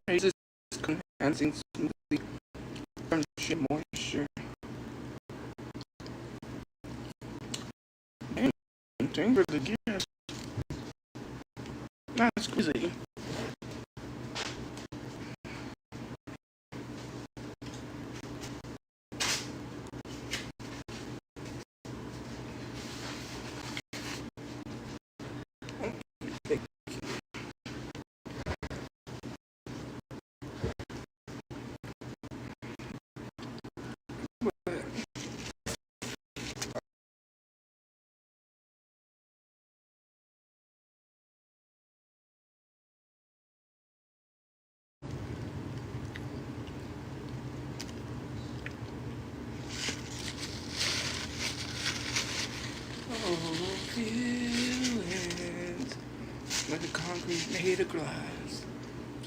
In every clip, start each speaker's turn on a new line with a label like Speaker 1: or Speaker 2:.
Speaker 1: I use this enhancing smoothie from Shea Moisture. Dang, thanks for the gift. That's crazy. Oh, feelings like a concrete made of glass.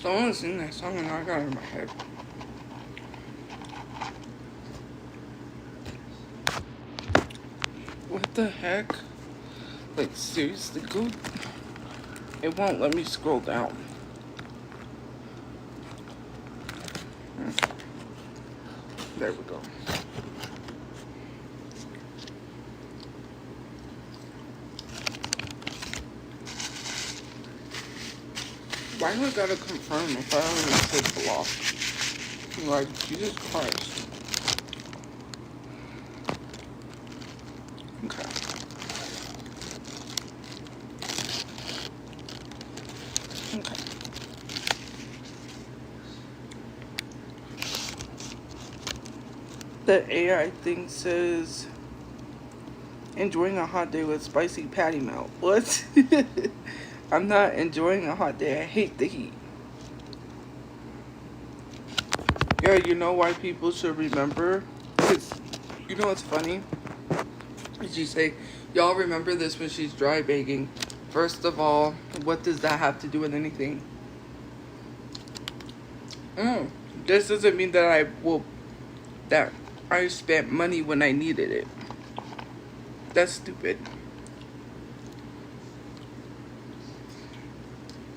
Speaker 1: So I want to sing that song and I got it in my head. What the heck? Like, seriously, go. It won't let me scroll down. There we go. Why do I gotta confirm if I already said block? Like, Jesus Christ. Okay. Okay. The AI thing says, enjoying a hot day with spicy patty melt. What? I'm not enjoying a hot day. I hate the heat. Yeah, you know why people should remember? Because, you know what's funny? She say, y'all remember this when she's dry baking. First of all, what does that have to do with anything? This doesn't mean that I spent money when I needed it. That's stupid.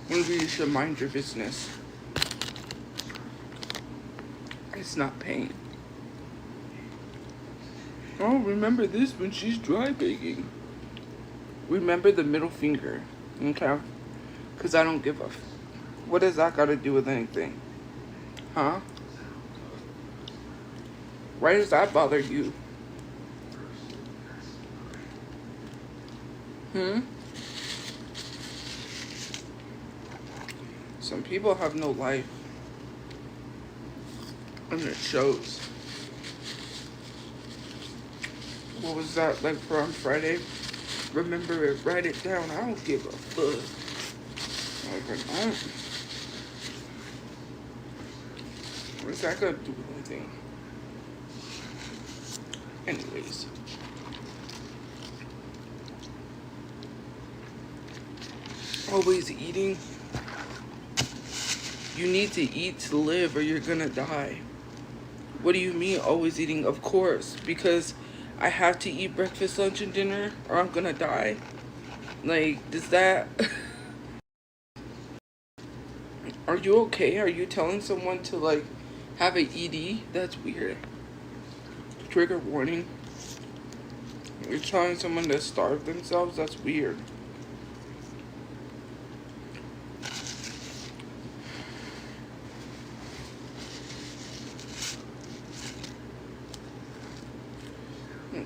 Speaker 1: Maybe you should mind your business. It's not pain. Oh, remember this when she's dry baking. Remember the middle finger, okay? Because I don't give a what does that got to do with anything? Huh? Why does that bother you? Some people have no life. And it shows. What was that like for on Friday? Remember it, write it down. I don't give a fuck. Like, what's that got to do with anything? Anyways. Always eating. You need to eat to live or you're gonna die. What do you mean always eating? Of course, because I have to eat breakfast, lunch, and dinner or I'm gonna die. Like, does that... Are you okay? Are you telling someone to, like, have an ED? That's weird. Trigger warning. You're telling someone to starve themselves? That's weird. Okay.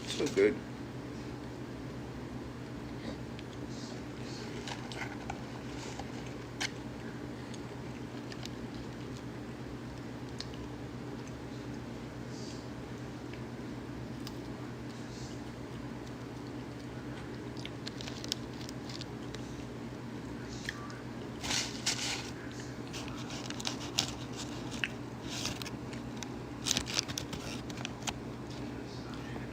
Speaker 1: So good.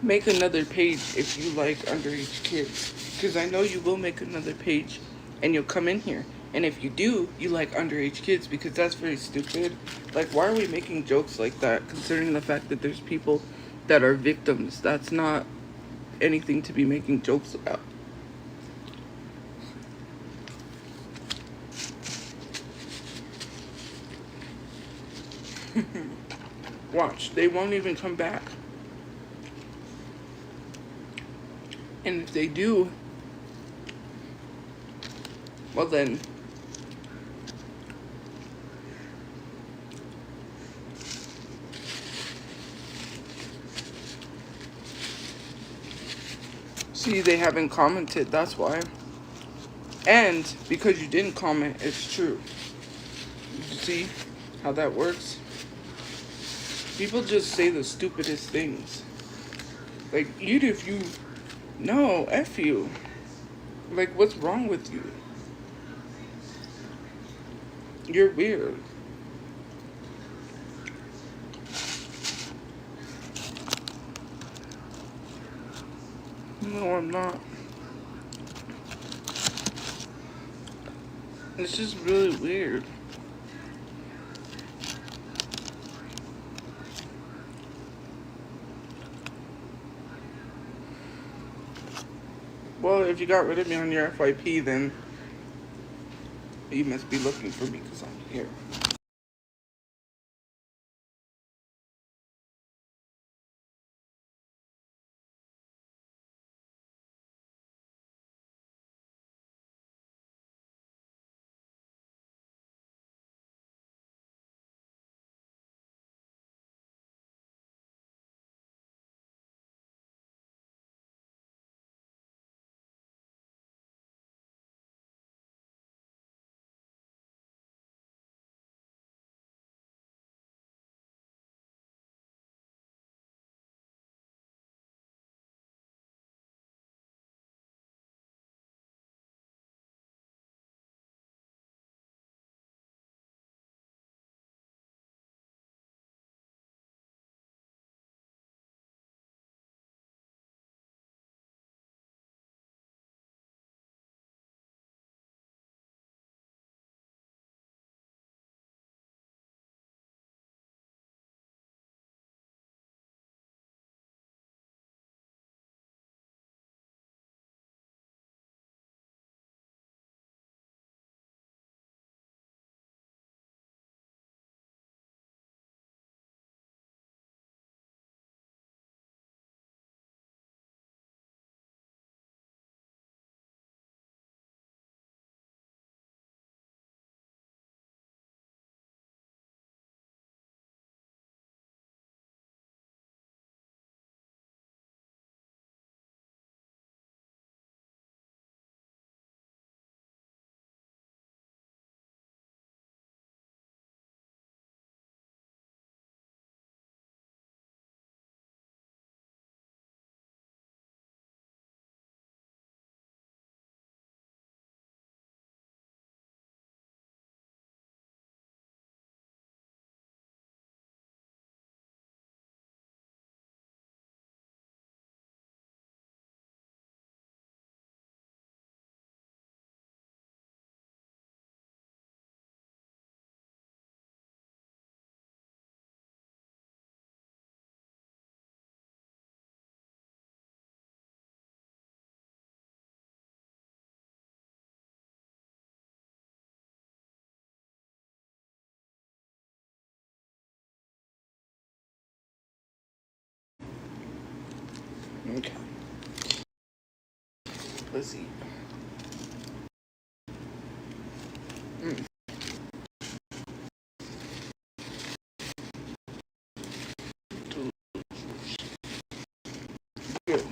Speaker 1: Make another page if you like underage kids. Because I know you will make another page and you'll come in here. And if you do, you like underage kids, because that's very stupid. Like, why are we making jokes like that, considering the fact that there's people that are victims? That's not anything to be making jokes about. Watch, they won't even come back. And if they do, well then, see, they haven't commented, that's why. And because you didn't comment, it's true. You see how that works? People just say the stupidest things. Like, even if you... No, F you. Like, what's wrong with you? You're weird. No, I'm not. It's just really weird. Well, if you got rid of me on your FYP, then you must be looking for me because I'm here. Okay. Let's see. Mm. Good.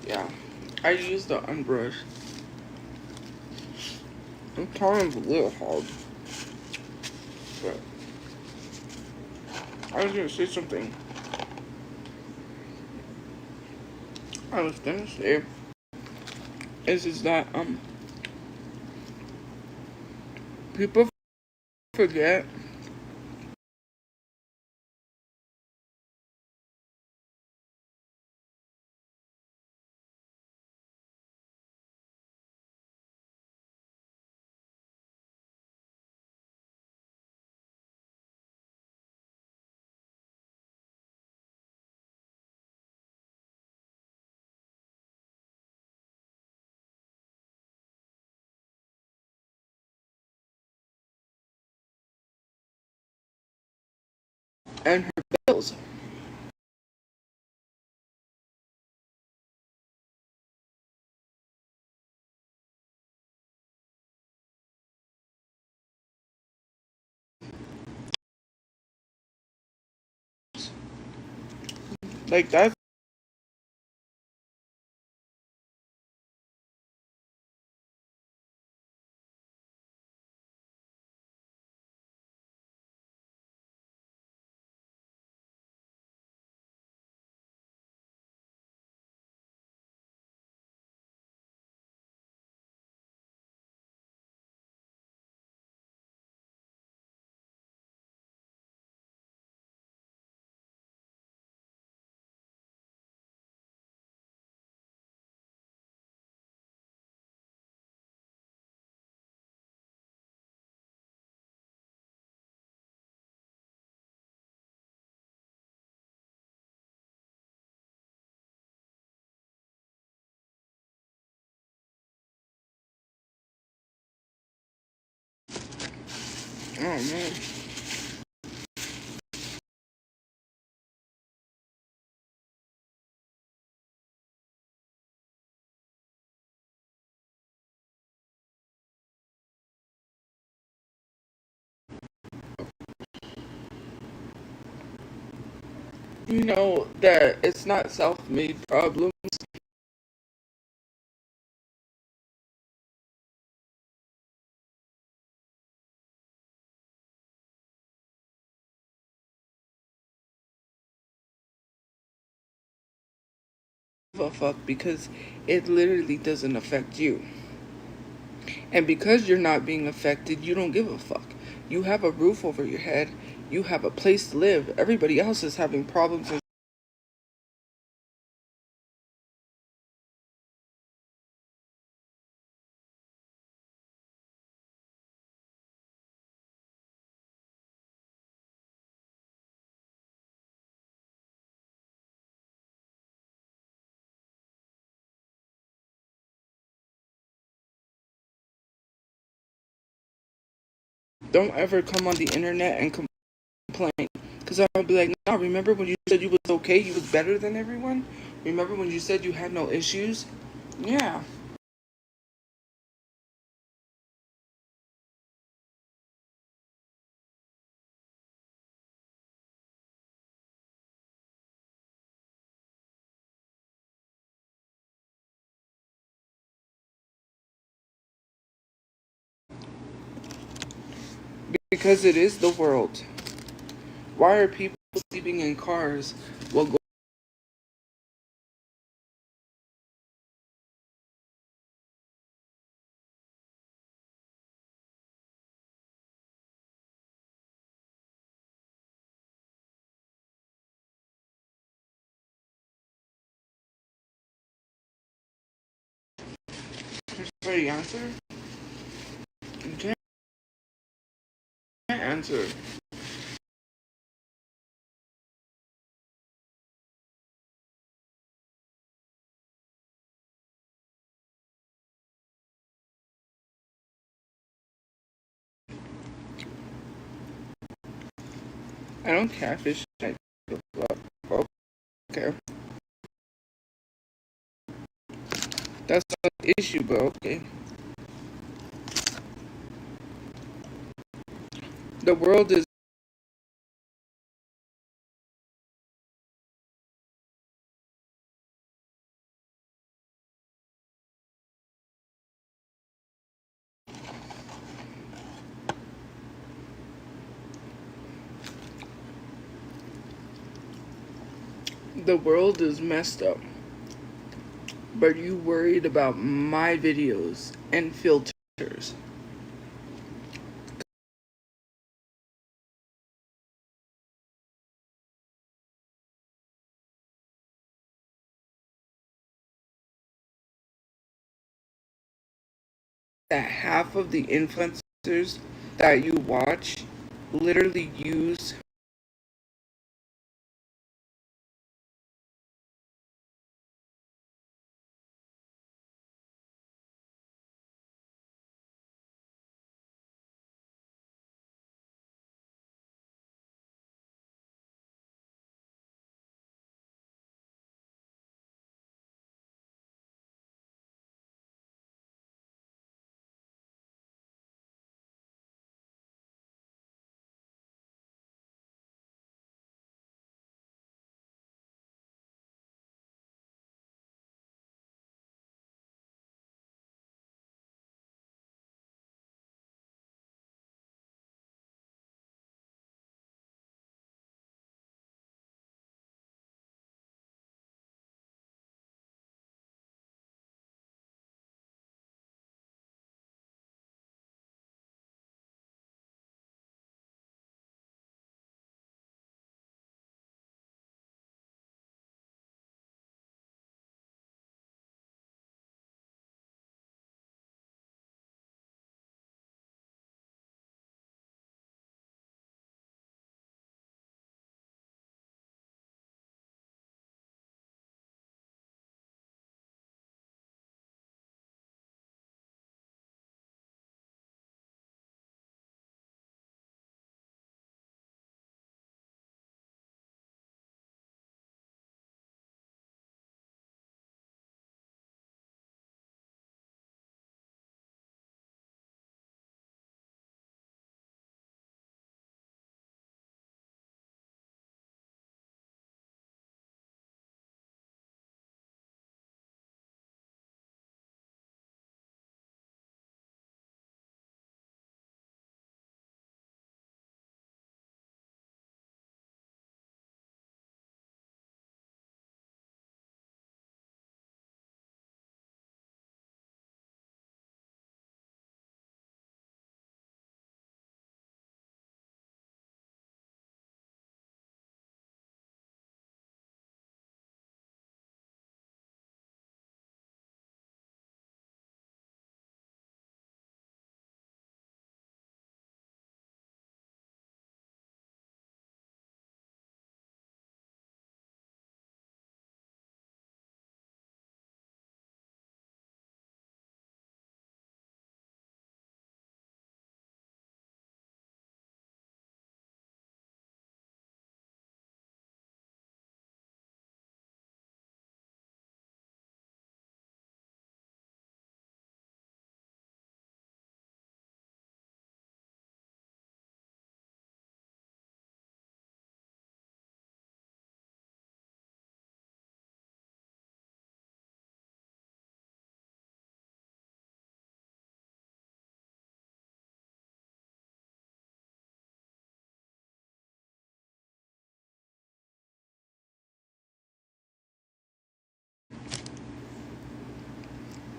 Speaker 1: Yeah. I used the unbrush. I'm kind of a little hard. But I was gonna say something. I was gonna say is that people forget and her bills. Like that's oh man. You know that it's not self-made problems. Give a fuck because it literally doesn't affect you. And because you're not being affected, you don't give a fuck. You have a roof over your head. You have a place to live. Everybody else is having problems. And don't ever come on the internet and complain. Because I'll be like, no, remember when you said you was okay? You was better than everyone? Remember when you said you had no issues? Yeah. Because it is the world. Why are people sleeping in cars while going for the answer? You can't answer. I don't catfish. I give up. Okay. That's not an issue, but okay. The world is The world is messed up. But you worried about my videos and filters. That half of the influencers that you watch literally use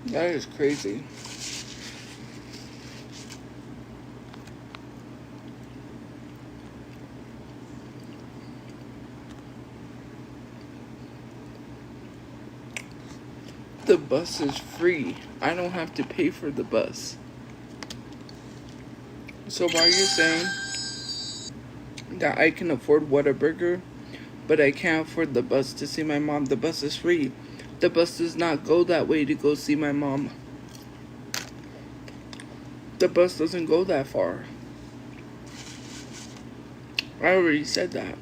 Speaker 1: that is crazy. The bus is free. I don't have to pay for the bus. So why are you saying that I can afford Whataburger, but I can't afford the bus to see my mom? The bus is free. The bus does not go that way to go see my mom. The bus doesn't go that far. I already said that.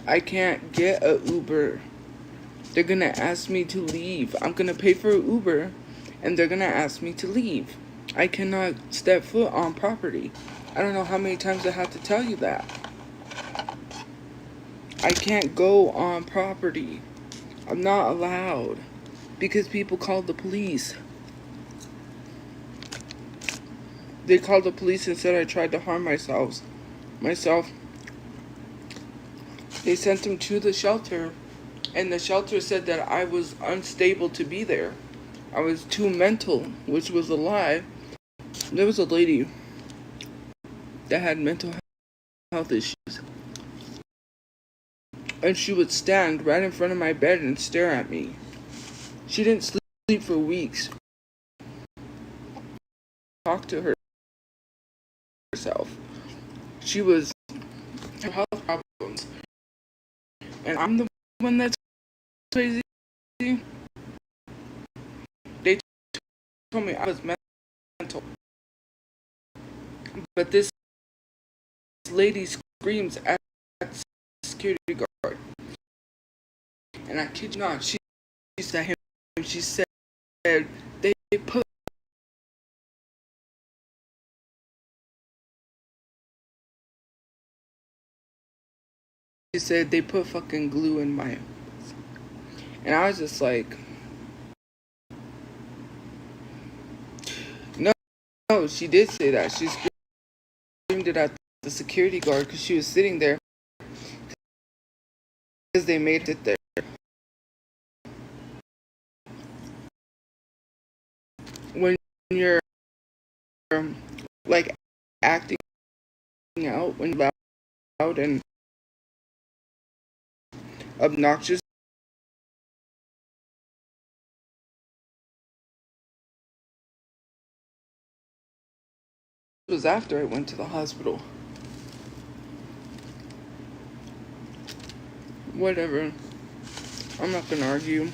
Speaker 1: I can't get a Uber. They're gonna ask me to leave. I'm gonna pay for an Uber, and they're gonna ask me to leave. I cannot step foot on property. I don't know how many times I have to tell you that. I can't go on property. I'm not allowed because people call the police. They called the police and said I tried to harm myself. They sent him to the shelter, and the shelter said that I was unstable to be there. I was too mental, which was a lie. There was a lady that had mental health issues, and she would stand right in front of my bed and stare at me. She didn't sleep for weeks. Talk to herself. She was having health problems, and I'm the one that's crazy. They told me I was mental, but this lady screams at the security guard, and I kid you not, she said him. She said they put. She said they put fucking glue in my. And I was just like, no, she did say that. She screamed it at the security guard because she was sitting there because they made her sit there. When you're like acting out, when you're loud and obnoxious, it was after I went to the hospital. Whatever. I'm not gonna argue.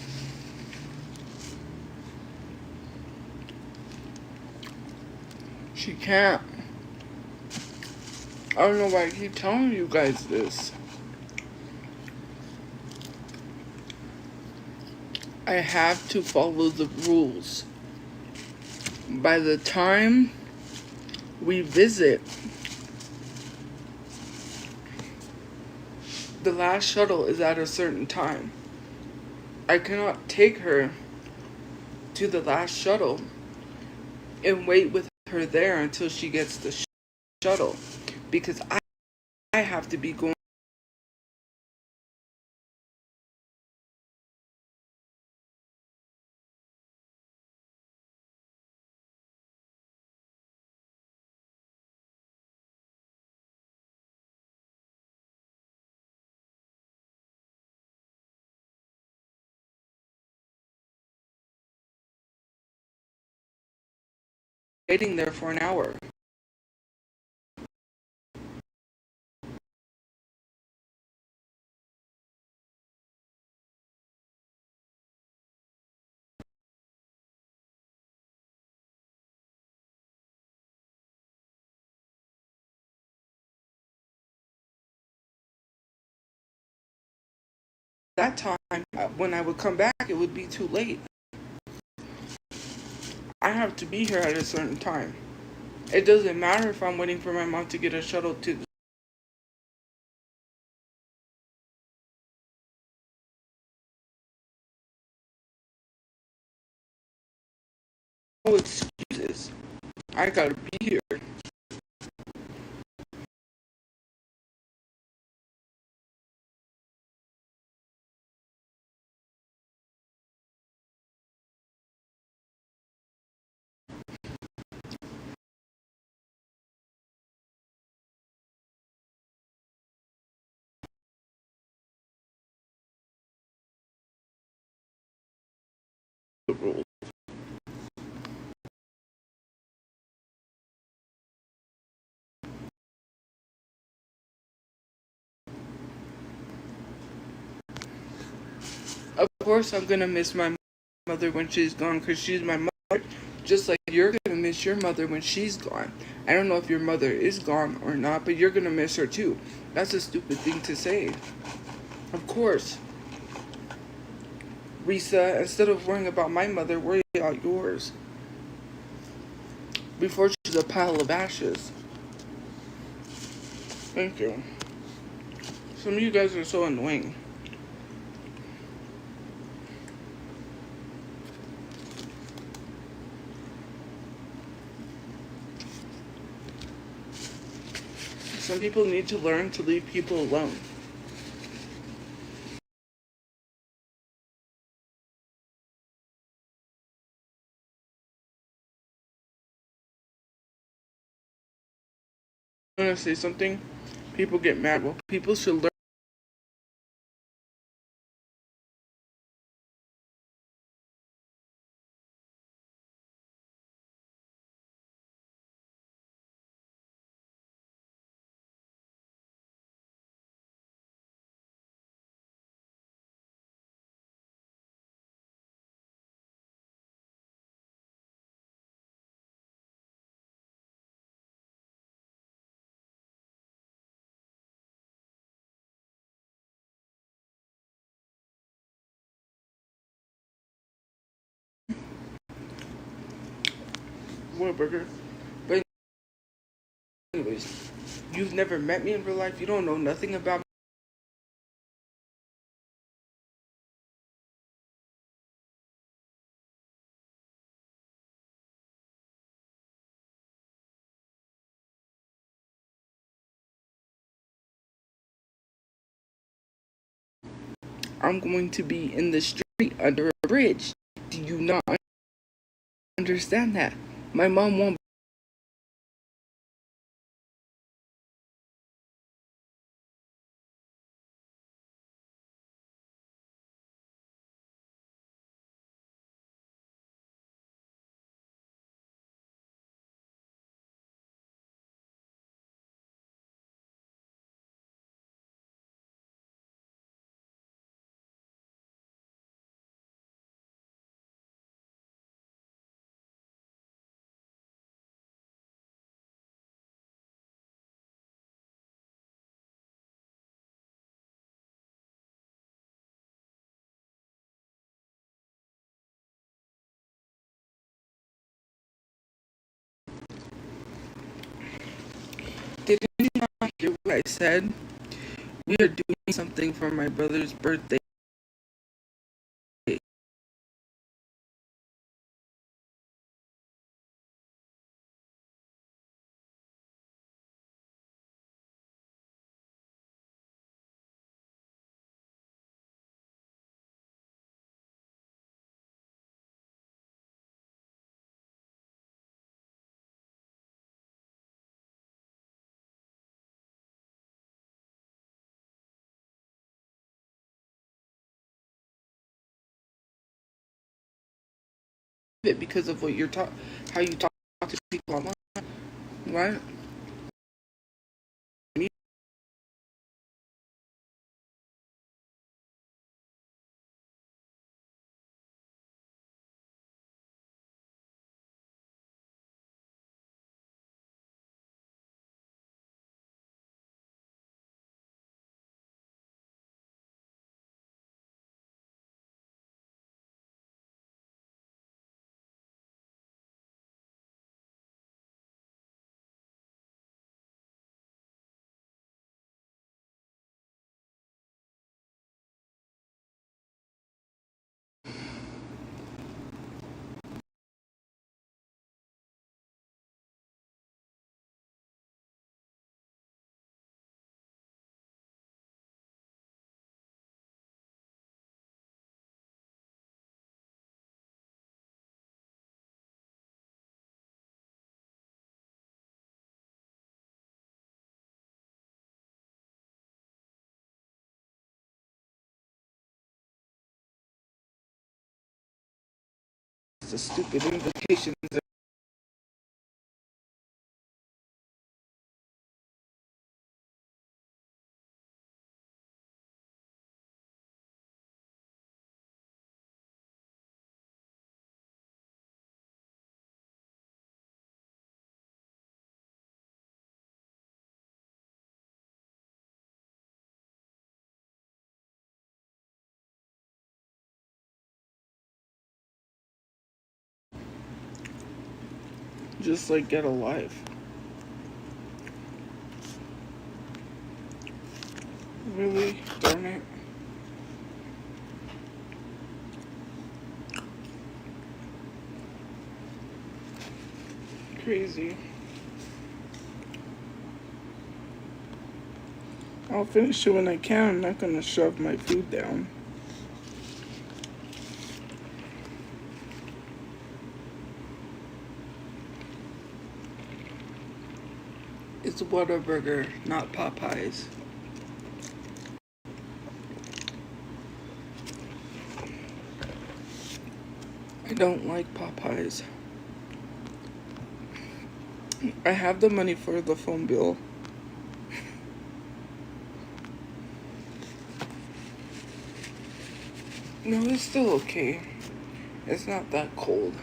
Speaker 1: She can't. I don't know why I keep telling you guys this. I have to follow the rules. By the time we visit, the last shuttle is at a certain time. I cannot take her to the last shuttle and wait with her there until she gets the shuttle, because I have to be going waiting there for an hour. That time, when I would come back, it would be too late. I have to be here at a certain time. It doesn't matter if I'm waiting for my mom to get a shuttle to the no excuses. I gotta be here. The rules. Of course, I'm gonna miss my mother when she's gone, because she's my mother. Just like you're gonna miss your mother when she's gone. I don't know if your mother is gone or not, but you're gonna miss her too. That's a stupid thing to say. Of course. Risa, instead of worrying about my mother, worry about yours. Before she's a pile of ashes. Thank you. Some of you guys are so annoying. Some people need to learn to leave people alone. I'm gonna say something. People get mad. Well, people should learn. Burger. But anyways, you've never met me in real life. You don't know nothing about me. I'm going to be in the street under a bridge. Do you not understand that? My mom won't. Did you not hear what I said? We are doing something for my brother's birthday. Because of what how you talk to people online, right? It's a stupid invitation. Just like get a life. Really? Darn it. Crazy. I'll finish it when I can. I'm not gonna shove my food down. It's Whataburger, not Popeyes. I don't like Popeyes. I have the money for the phone bill. No, it's still okay. It's not that cold.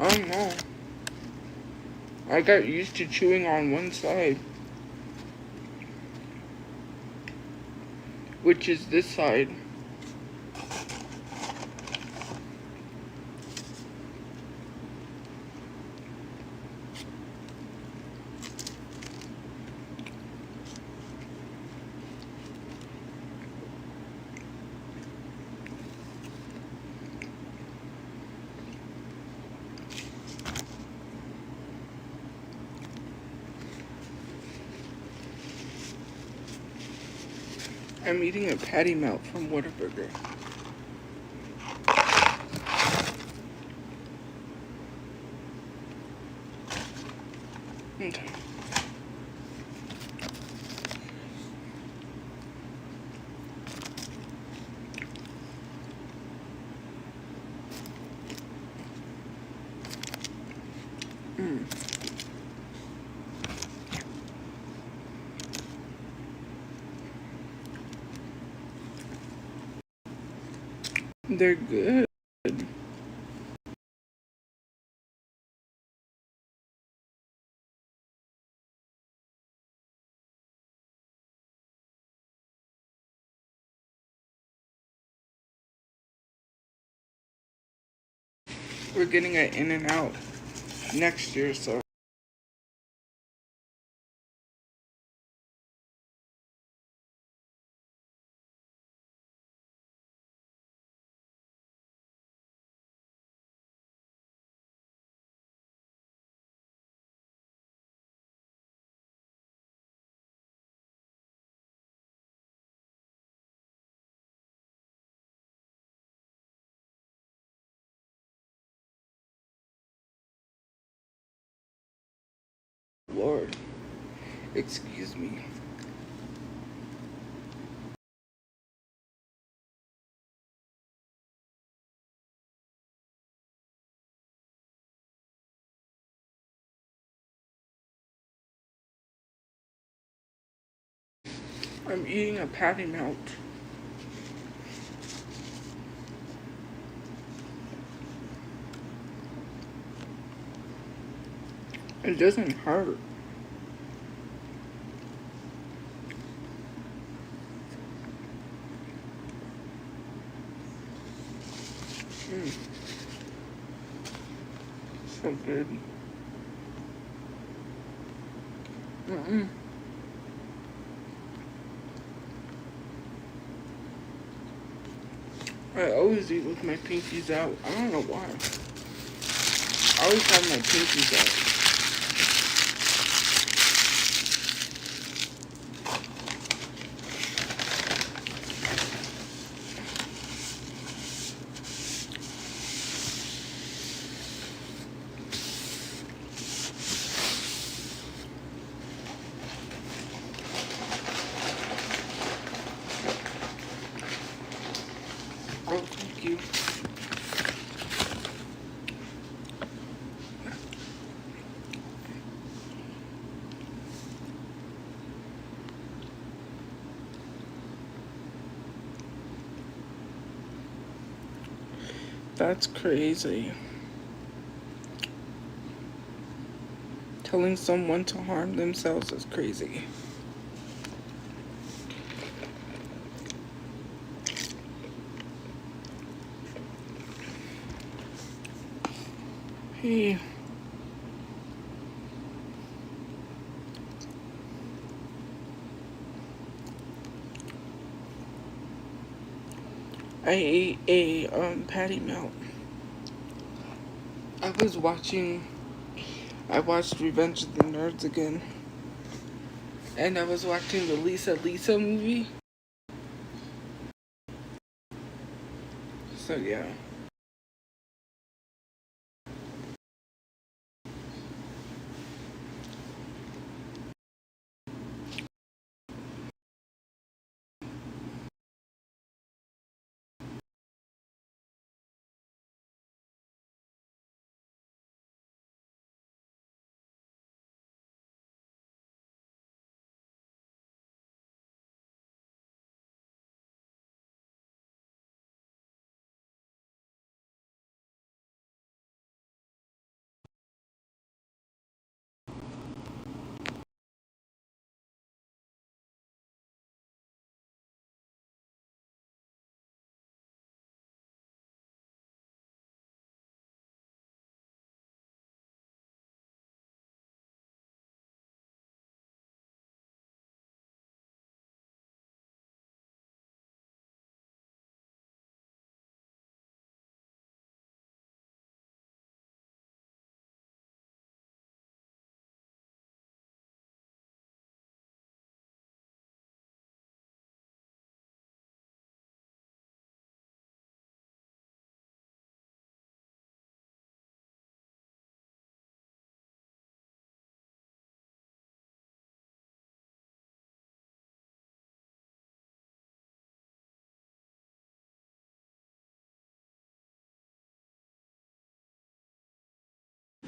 Speaker 1: I don't know. I got used to chewing on one side, which is this side. I'm eating a patty melt from Whataburger. Okay. They're good. We're getting an In-N-Out next year, so Lord, excuse me. I'm eating a patty melt. It doesn't hurt. So good. I always eat with my pinkies out. I don't know why. I always have my pinkies out. Oh, thank you. That's crazy. Telling someone to harm themselves is crazy. Hey. I ate a patty melt. I was watching I watched Revenge of the Nerds again. And I was watching the Lisa movie. So yeah.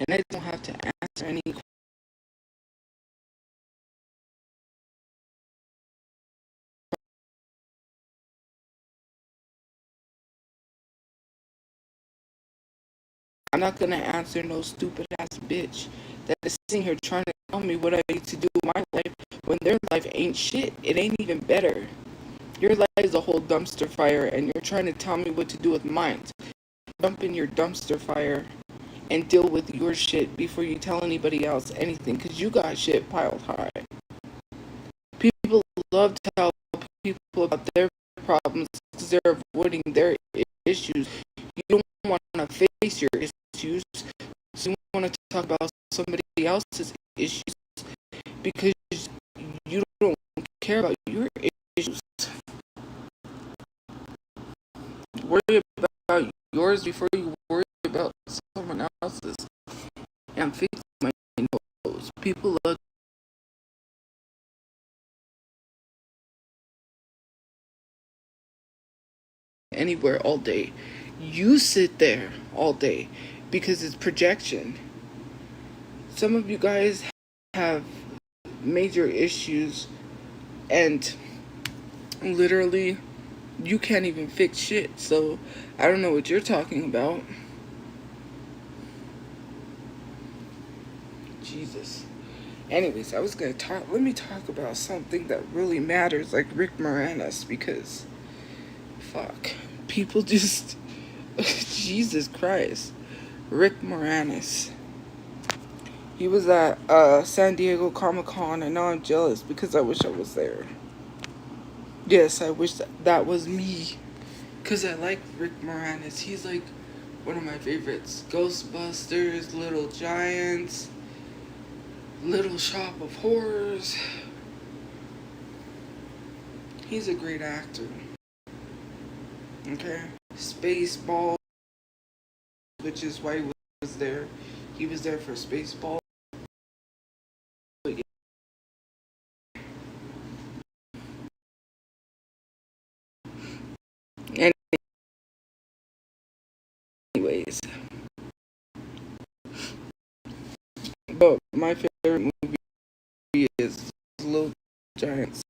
Speaker 1: And I don't have to answer any. I'm not gonna answer no stupid ass bitch that is sitting here trying to tell me what I need to do in my life when their life ain't shit. It ain't even better. Your life is a whole dumpster fire, and you're trying to tell me what to do with mine. Jump in your dumpster fire and deal with your shit before you tell anybody else anything, because you got shit piled high. People love to tell people about their problems because they're avoiding their issues. You don't want to face your issues, so you want to talk about somebody else's issues because you don't care about your issues. Worry about yours before you worry about someone else's. And I'm fixing my nose. People love anywhere all day. You sit there all day because it's projection. Some of you guys have major issues and literally you can't even fix shit. So I don't know what you're talking about. Jesus. Anyways, I was gonna let me talk about something that really matters, like Rick Moranis, because fuck. People just Jesus Christ. Rick Moranis. He was at San Diego Comic-Con, and now I'm jealous because I wish I was there. Yes, I wish that was me. Because I like Rick Moranis. He's like one of my favorites. Ghostbusters, Little Giants, Little Shop of Horrors. He's a great actor. Okay? Spaceballs, which is why he was there. He was there for Spaceballs. Anyways. But my favorite movie is Little Giants.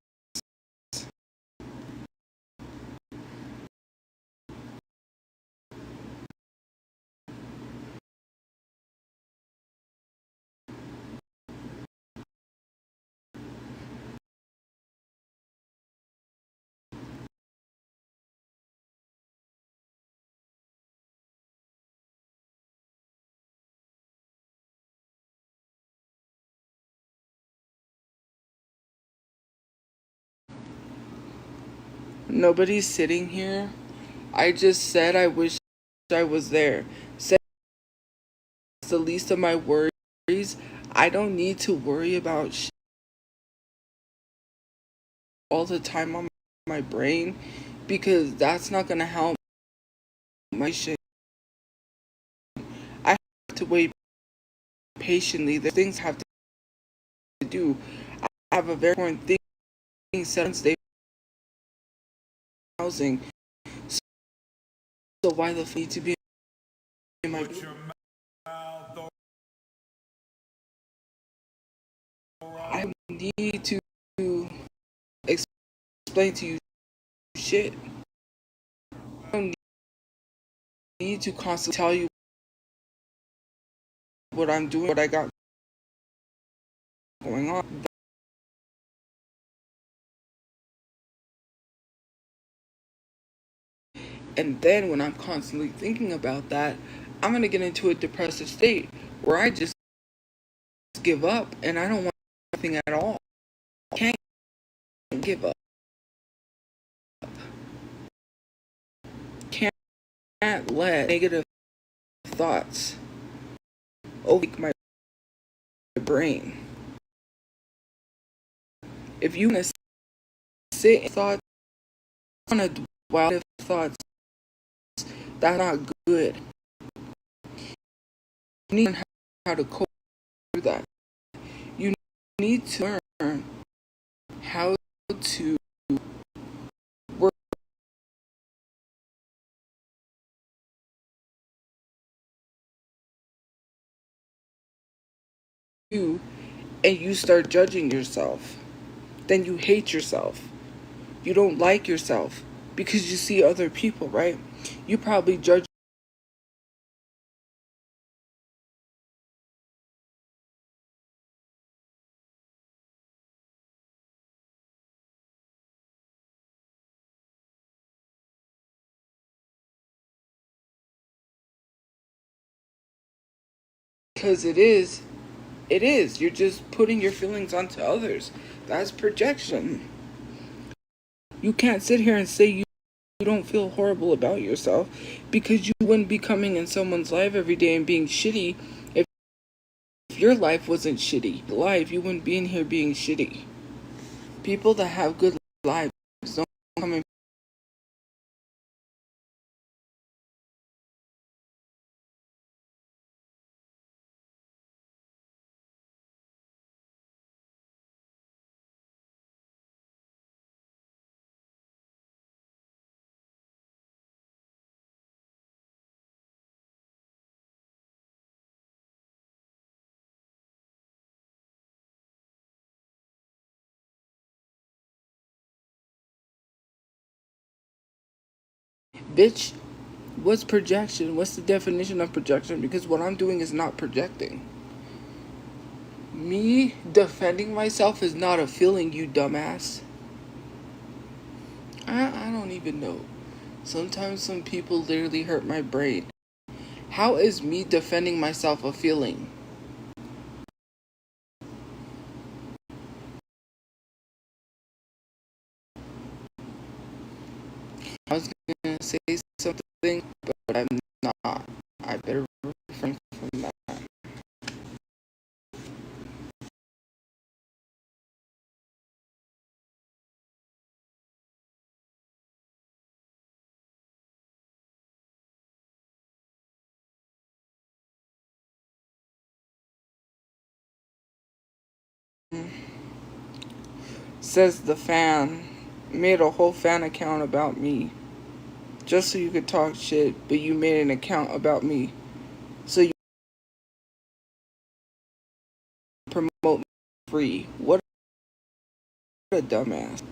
Speaker 1: Nobody's sitting here. I just said I wish I was there. Said the least of my worries I don't need to worry about all the time on my brain, because that's not gonna help my shit. I have to wait patiently. The things have to do. I have a very important thing set on stable housing. So why the f need to be in my I need to explain to you shit. I don't need to constantly tell you what I'm doing, what I got going on. And then when I'm constantly thinking about that, I'm gonna get into a depressive state where I just give up and I don't want anything at all. I can't give up. Can't let negative thoughts overtake my brain. If you want to sit in thoughts, want to dwell in thoughts, that's not good. You need to learn how to cope through that. You need to learn how to work you, and you start judging yourself. Then you hate yourself. You don't like yourself because you see other people, right? You probably judge because it is. You're just putting your feelings onto others. That's projection. You can't sit here and say you don't feel horrible about yourself, because you wouldn't be coming in someone's life every day and being shitty. If your life wasn't shitty, you wouldn't be in here being shitty. People that have good lives don't come in. Bitch, what's projection? What's the definition of projection? Because what I'm doing is not projecting. Me defending myself is not a feeling, you dumbass. I don't even know. Sometimes some people literally hurt my brain. How is me defending myself a feeling? I was gonna say something, but I'm not. I better refrain from that. Says the fan made a whole fan account about me just so you could talk shit, but you made an account about me so you promote me free. What a dumbass.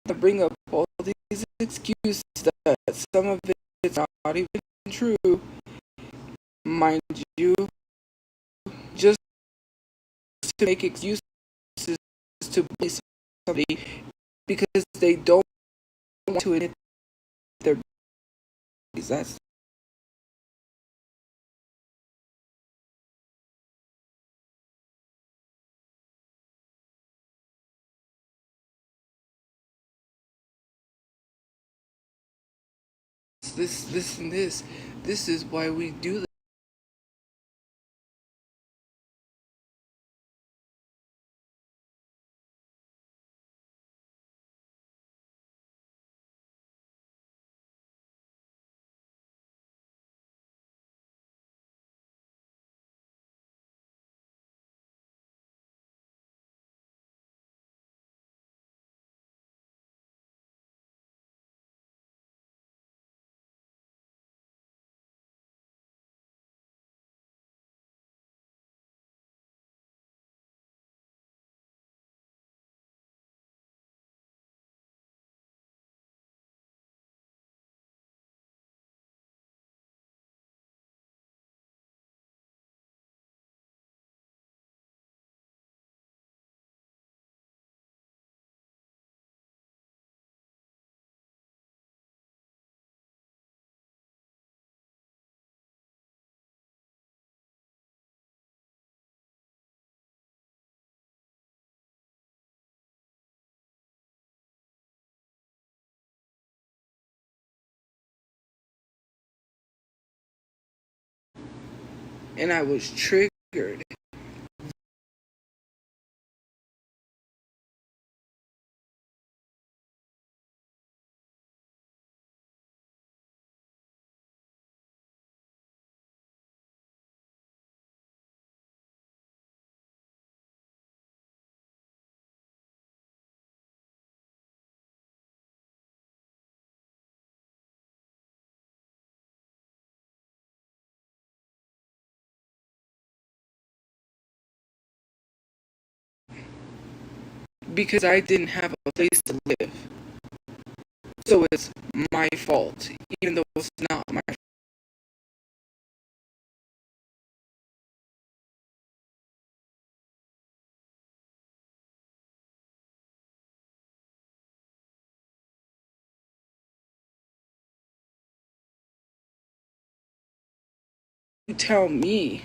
Speaker 1: To bring up all these excuses that some of it's not even true, mind you, just to make excuses to bully somebody because they don't want to admit their bodies. That's this and this. This is why we do and I was triggered. Because I didn't have a place to live. So it's my fault, even though it's not my fault. You tell me.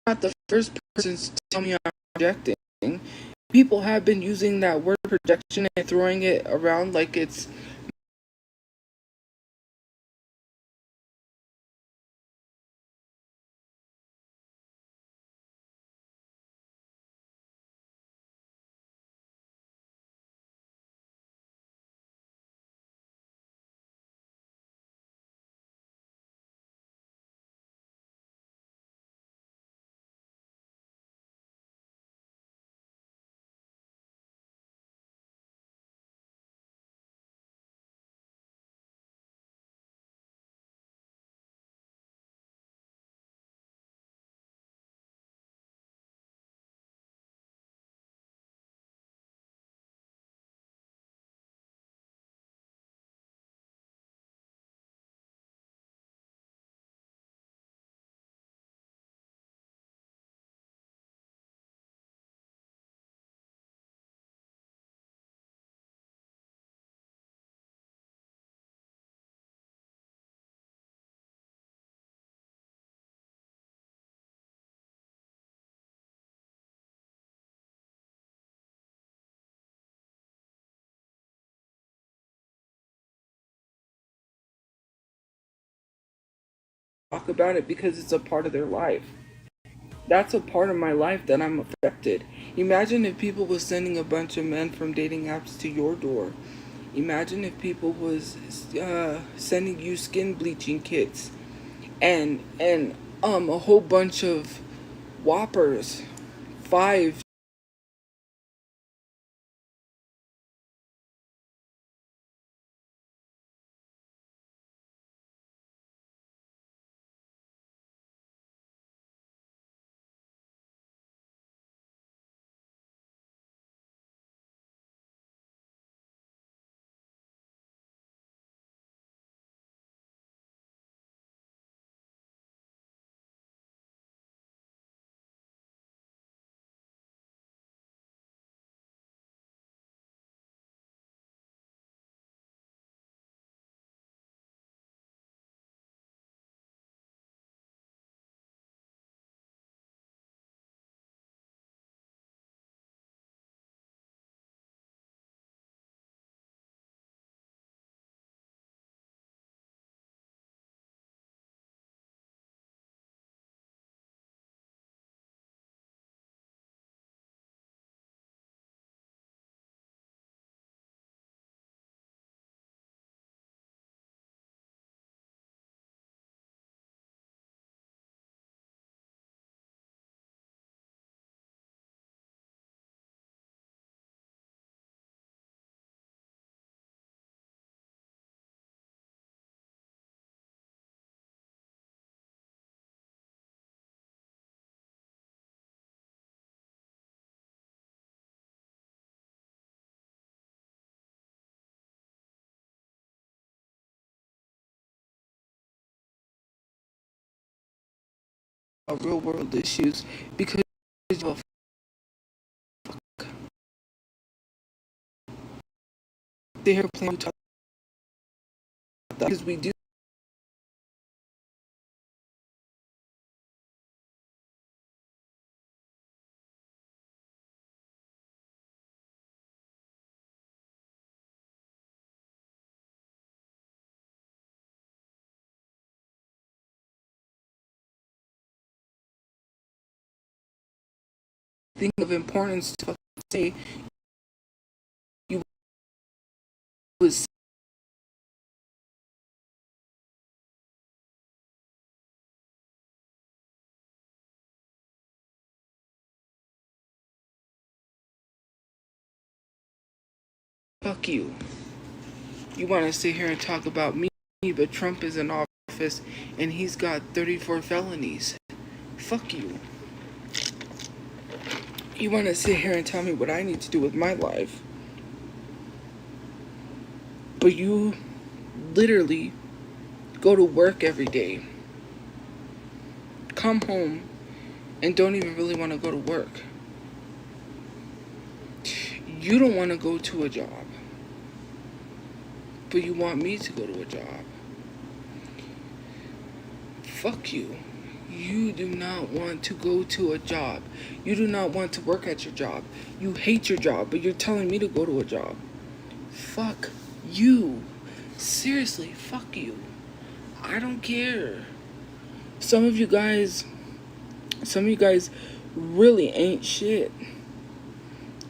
Speaker 1: Not the first person to tell me I'm projecting. People have been using that word projection and throwing it around like it's talk about it because it's a part of their life. That's a part of my life that I'm affected. Imagine if people was sending a bunch of men from dating apps to your door. Imagine if people was sending you skin bleaching kits and a whole bunch of whoppers, five real world issues because of they are playing to because we do think of importance to say you was fuck you. You want to sit here and talk about me, but Trump is in office and he's got 34 felonies. Fuck you. You want to sit here and tell me what I need to do with my life, but you literally go to work every day, come home, and don't even really want to go to work. You don't want to go to a job, but you want me to go to a job. Fuck you. You do not want to go to a job. You do not want to work at your job. You hate your job, but you're telling me to go to a job. Fuck you. Seriously, fuck you. I don't care. Some of you guys really ain't shit.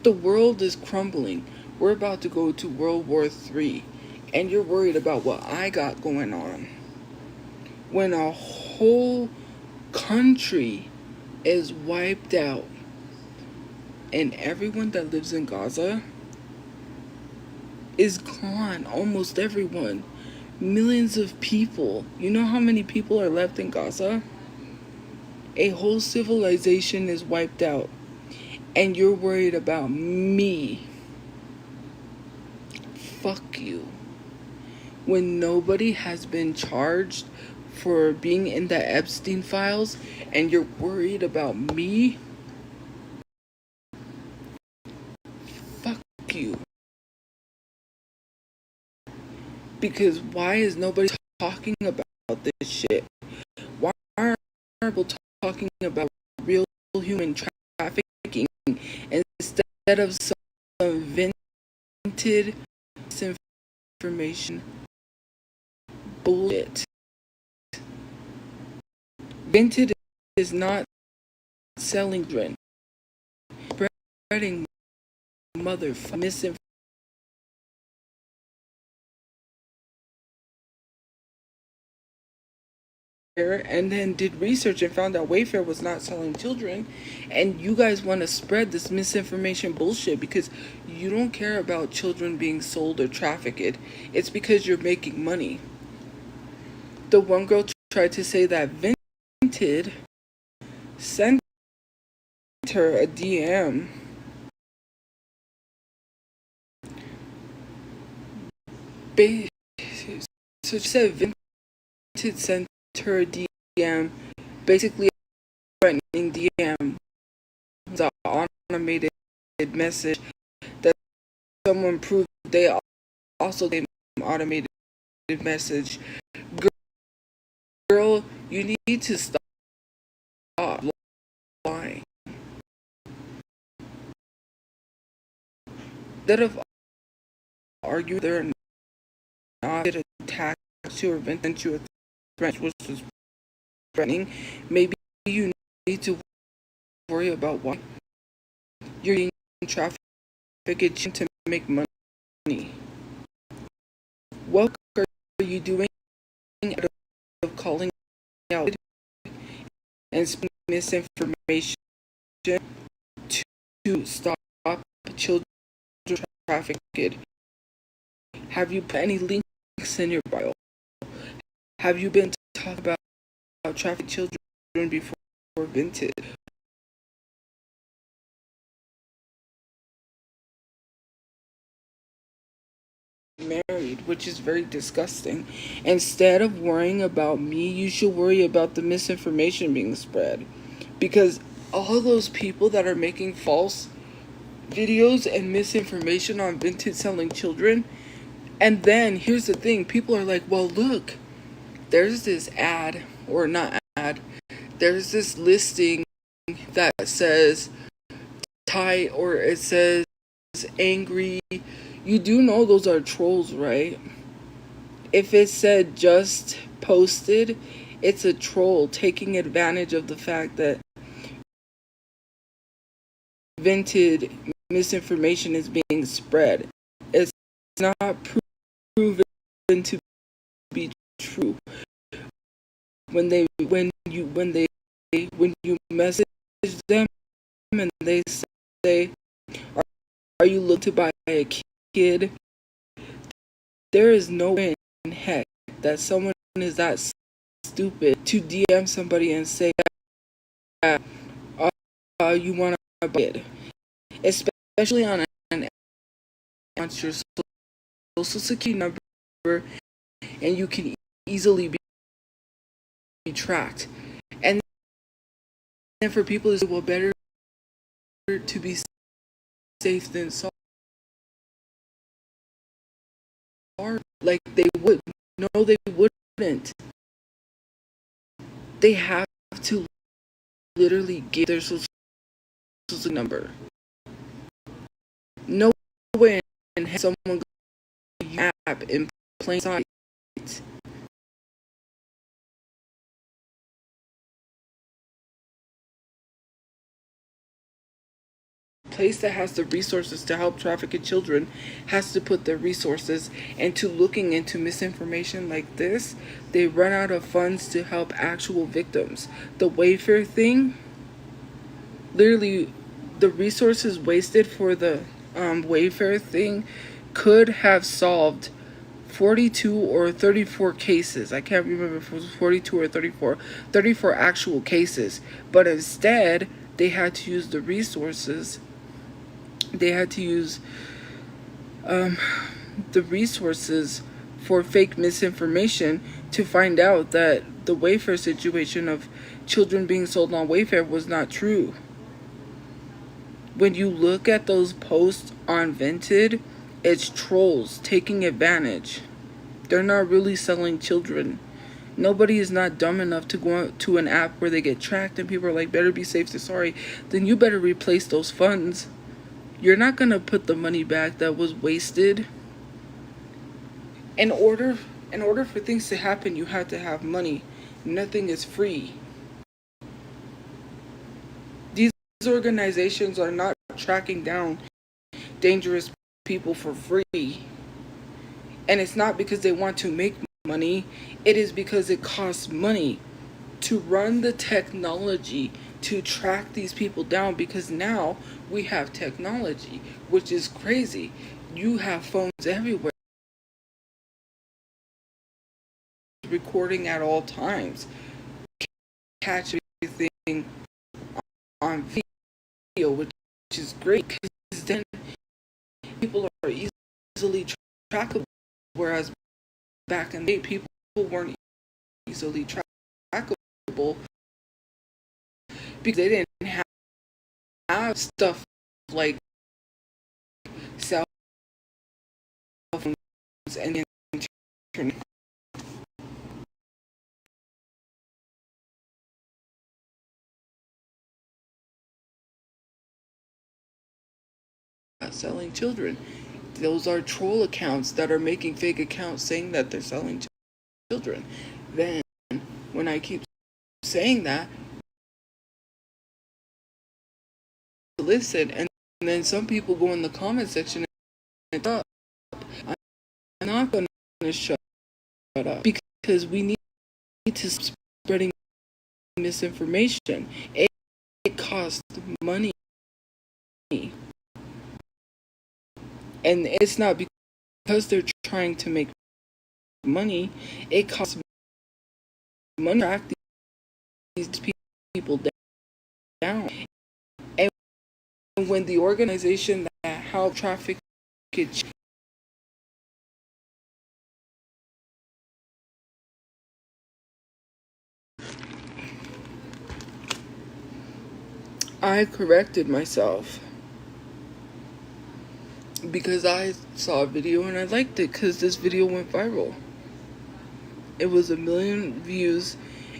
Speaker 1: The world is crumbling. We're about to go to World War III, and you're worried about what I got going on. When a whole country is wiped out, and everyone that lives in Gaza is gone. Almost everyone. Millions of people. You know how many people are left in Gaza? A whole civilization is wiped out, and you're worried about me. Fuck you. When nobody has been charged for being in the Epstein files, and you're worried about me? Fuck you. Because why is nobody talking about this shit? Why are people talking about real human trafficking instead of some invented misinformation bullshit? Vinted is not selling children, spreading motherfucking misinformation. And then did research and found out Wayfair was not selling children, and you guys want to spread this misinformation bullshit because you don't care about children being sold or trafficked. It's because you're making money. The one girl tried to say that Vinted sent her a DM so she said Vinted sent her a DM, basically a threatening DM, the automated message that someone proved they also gave an automated message. Girl, you need to stop lying. Instead of arguing they're not attached to or sent you a threat, which was threatening, maybe you need to worry about why you're being trafficked to make money. What are you doing out of calling out and spreading misinformation to stop children trafficked? Have you put any links in your bio? Have you been talking about trafficked children before Vinted? married, which is very disgusting. Instead of worrying about me, you should worry about the misinformation being spread. Because all those people that are making false videos and misinformation on vintage selling children, and then here's the thing, people are like, well, look, there's this ad, or not ad, there's this listing that says Thai, or it says angry. You do know those are trolls, right? If it said just posted, it's a troll taking advantage of the fact that vintage misinformation is being spread. It's not proven to be true. When you message them and they say, are you looking to buy a kid? There is no way in heck that someone is that stupid to DM somebody and say, you want to buy a kid. Especially on your social security number, and you can easily be tracked. And then for people to say, well, better to be safe than sorry. Like they would. No, they wouldn't. They have to literally give their social security number. No way in heck someone app in plain sight. Place that has the resources to help trafficked children has to put their resources into looking into misinformation like this. They run out of funds to help actual victims. The Wayfair thing, literally, the resources wasted for the Wayfair thing could have solved 42 or 34 cases. I can't remember if it was 42 or 34 actual cases. But instead, they had to use the resources. They had to use the resources for fake misinformation to find out that the Wayfair situation of children being sold on Wayfair was not true. When you look at those posts on Vinted, it's trolls taking advantage. They're not really selling children. Nobody is not dumb enough to go to an app where they get tracked and people are like, better be safe than sorry. Then you better replace those funds. You're not going to put the money back that was wasted. In order for things to happen, you have to have money. Nothing is free. These organizations are not tracking down dangerous people for free. And it's not because they want to make money. It is because it costs money to run the technology to track these people down, because now we have technology, which is crazy. You have phones everywhere recording at all times. Catch everything on video, which is great, because then people are easily trackable, whereas back in the day, people weren't easily trackable because they didn't have stuff like cell phones and internet. Selling children. Those are troll accounts that are making fake accounts saying that they're selling children. Then, when I keep saying that, listen, and then some people go in the comment section and up. I'm not going to shut up, because we need to stop spreading misinformation. It costs money, and it's not because they're trying to make money. It costs money to track these people down. And when the organization that helped traffic I corrected myself because I saw a video and I liked it because this video went viral. It was 1 million views,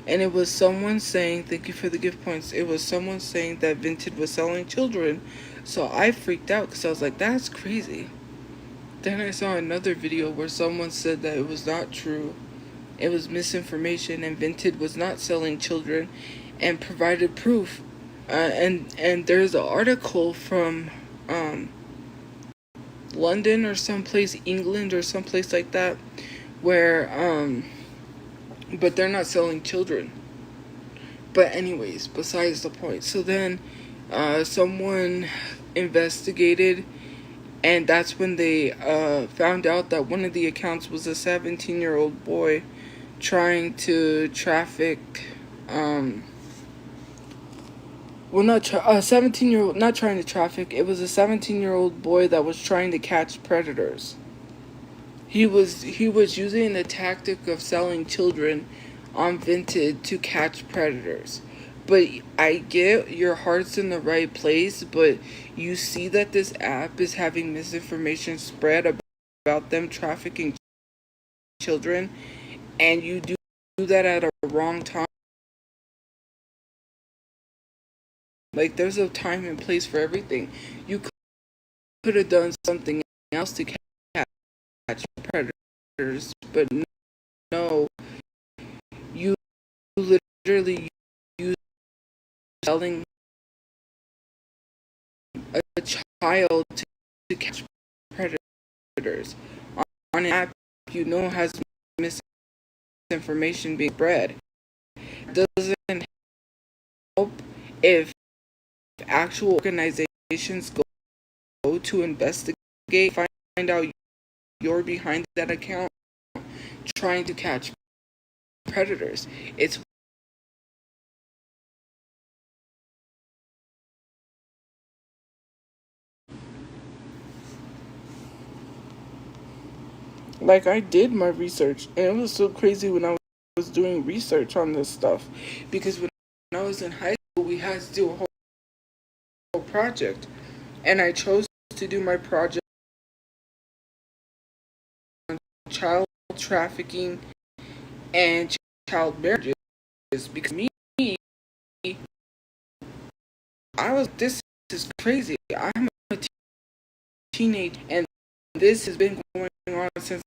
Speaker 1: and it was someone saying, thank you for the gift points, it was someone saying that Vinted was selling children. So I freaked out because I was like, that's crazy. Then I saw another video where someone said that it was not true. It was misinformation and Vinted was not selling children, and provided proof. And there's an article from London or someplace, England or someplace like that, where but they're not selling children. But anyways, besides the point. So then someone investigated, and that's when they found out that one of the accounts was a 17-year-old boy trying to traffic, not 17-year-old, not trying to traffic, it was a 17-year-old boy that was trying to catch predators. He was using the tactic of selling children on Vinted to catch predators. But I get your heart's in the right place, but you see that this app is having misinformation spread about them trafficking children, and you do that at a wrong time. Like, there's a time and place for everything. You could have done something else to catch predators, but no, you literally use selling a child to catch predators on an app you know has misinformation being spread. It doesn't help if actual organizations go to investigate, find out you're behind that account trying to catch predators. It's like, I did my research, and it was so crazy when I was doing research on this stuff, because when I was in high school we had to do a whole project, and I chose to do my project on child trafficking and child marriages, because me, this is crazy. I'm a teenager, and this has been going on since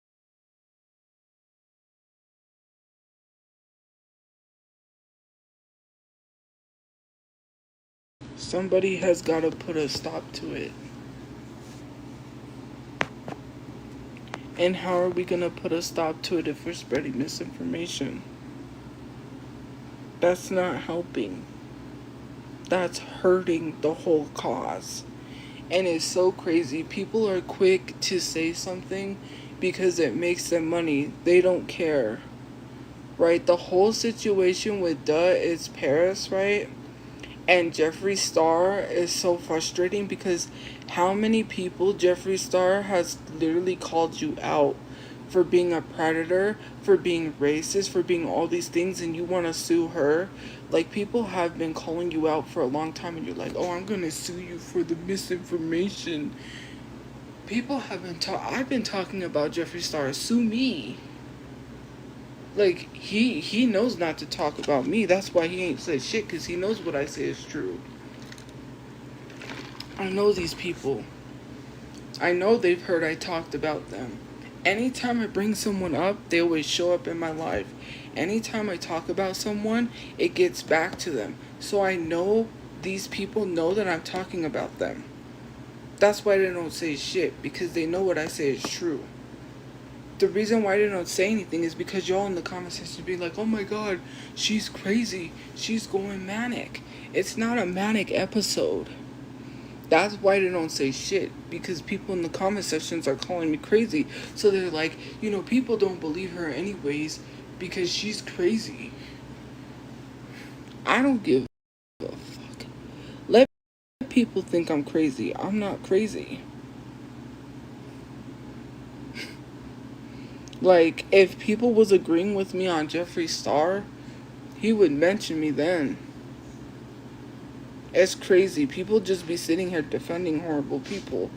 Speaker 1: somebody has got to put a stop to it. And how are we going to put a stop to it if we're spreading misinformation? That's not helping. That's hurting the whole cause. And it's so crazy. People are quick to say something because it makes them money. They don't care. Right? The whole situation with is Paris, right? And Jeffree Star is so frustrating because how many people Jeffree Star has literally called you out for being a predator, for being racist, for being all these things, and you want to sue her? Like, people have been calling you out for a long time, and you're like, oh, I'm going to sue you for the misinformation. People have been I've been talking about Jeffree Star. Sue me. Like, he knows not to talk about me. That's why he ain't said shit, because he knows what I say is true. I know these people. I know they've heard I talked about them. Anytime I bring someone up, they always show up in my life. Anytime I talk about someone, it gets back to them. So I know these people know that I'm talking about them. That's why they don't say shit, because they know what I say is true. The reason why they don't say anything is because y'all in the comment section be like, oh my god, she's crazy, she's going manic. It's not a manic episode. That's why they don't say shit, because people in the comment sections are calling me crazy. So they're like, people don't believe her anyways because she's crazy. I don't give a fuck. Let people think I'm crazy. I'm not crazy. Like, if people was agreeing with me on Jeffree Star, he would mention me then. It's crazy. People just be sitting here defending horrible people.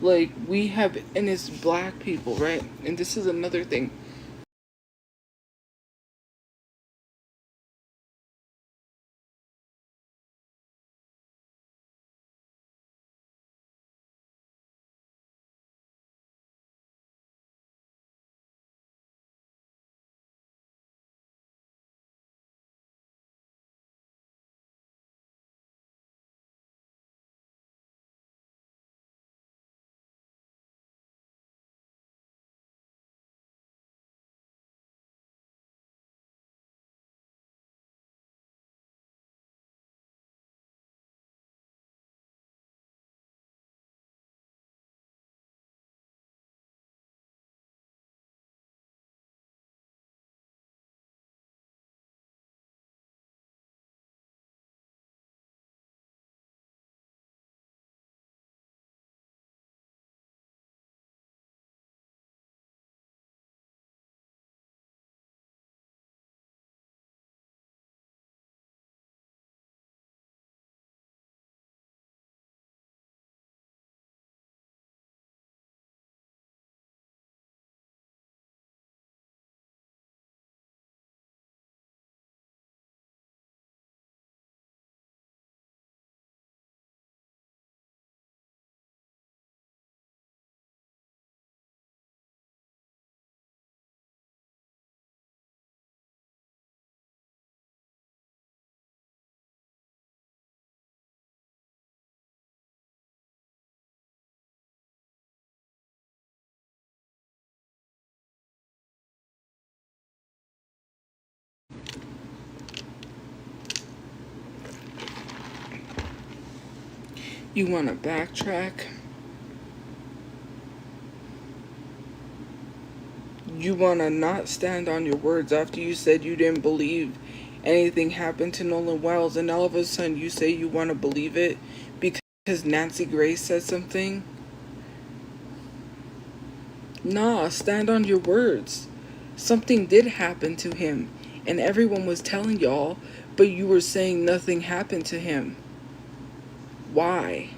Speaker 1: Like, we have, and it's black people, right? And this is another thing. You want to backtrack. You want to not stand on your words after you said you didn't believe anything happened to Nolan Wells, and all of a sudden you say you want to believe it because Nancy Grace said something. Nah, stand on your words. Something did happen to him, and everyone was telling y'all, but you were saying nothing happened to him. Why?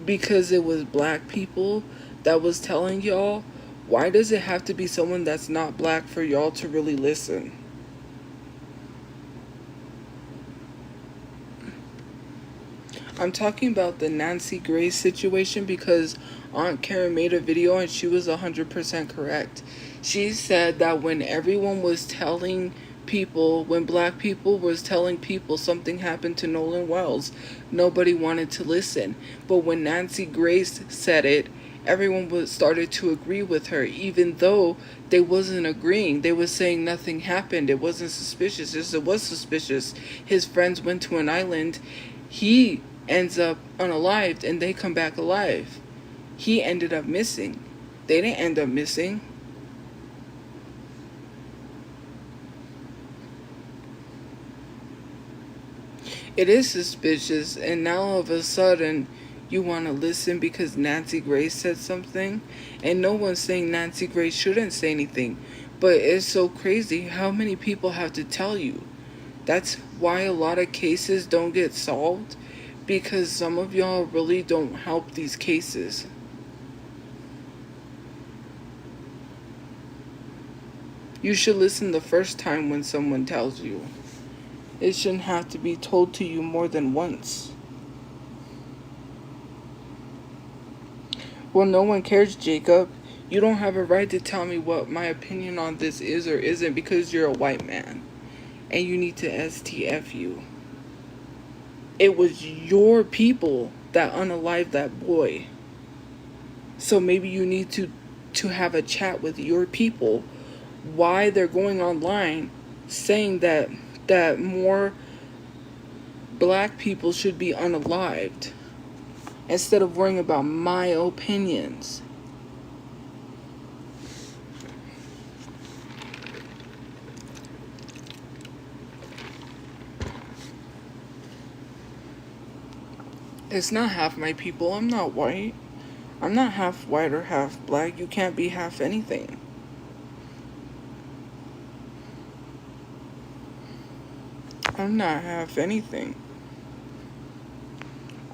Speaker 1: Because it was black people that was telling y'all? Why does it have to be someone that's not black for y'all to really listen? I'm talking about the Nancy Grace situation because Aunt Karen made a video and she was 100% correct. She said that when everyone was telling people, when black people was telling people something happened to Nolan Wells, nobody wanted to listen. But when Nancy Grace said it, everyone was started to agree with her, even though they wasn't agreeing. They was saying nothing happened. It wasn't suspicious. Yes, it was suspicious. His friends went to an island. He ends up unalived and they come back alive. He ended up missing. They didn't end up missing. It is suspicious, and now all of a sudden you want to listen because Nancy Grace said something, and no one's saying Nancy Grace shouldn't say anything, but it's so crazy how many people have to tell you. That's why a lot of cases don't get solved, because some of y'all really don't help these cases. You should listen the first time when someone tells you. It shouldn't have to be told to you more than once. Well, no one cares, Jacob. You don't have a right to tell me what my opinion on this is or isn't because you're a white man. And you need to STF you. It was your people that unalived that boy. So maybe you need to have a chat with your people why they're going online saying that more black people should be unalived instead of worrying about my opinions. It's not half my people. I'm not white. I'm not half white or half black. You can't be half anything. I'm not half anything.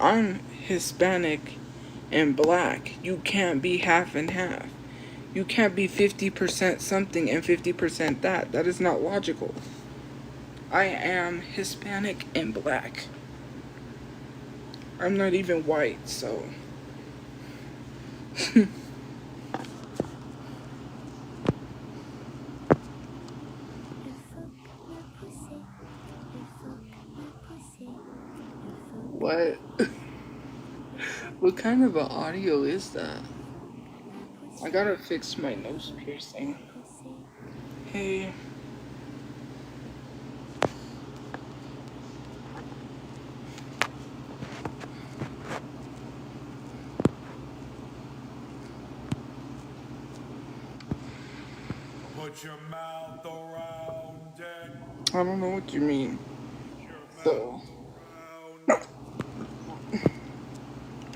Speaker 1: I'm Hispanic and black. You can't be half and half. You can't be 50% something and 50% that. That is not logical. I am Hispanic and black. I'm not even white, so. What? What kind of an audio is that? I gotta fix my nose piercing. Hey.
Speaker 2: Put your mouth around it.
Speaker 1: I don't know what you mean. So.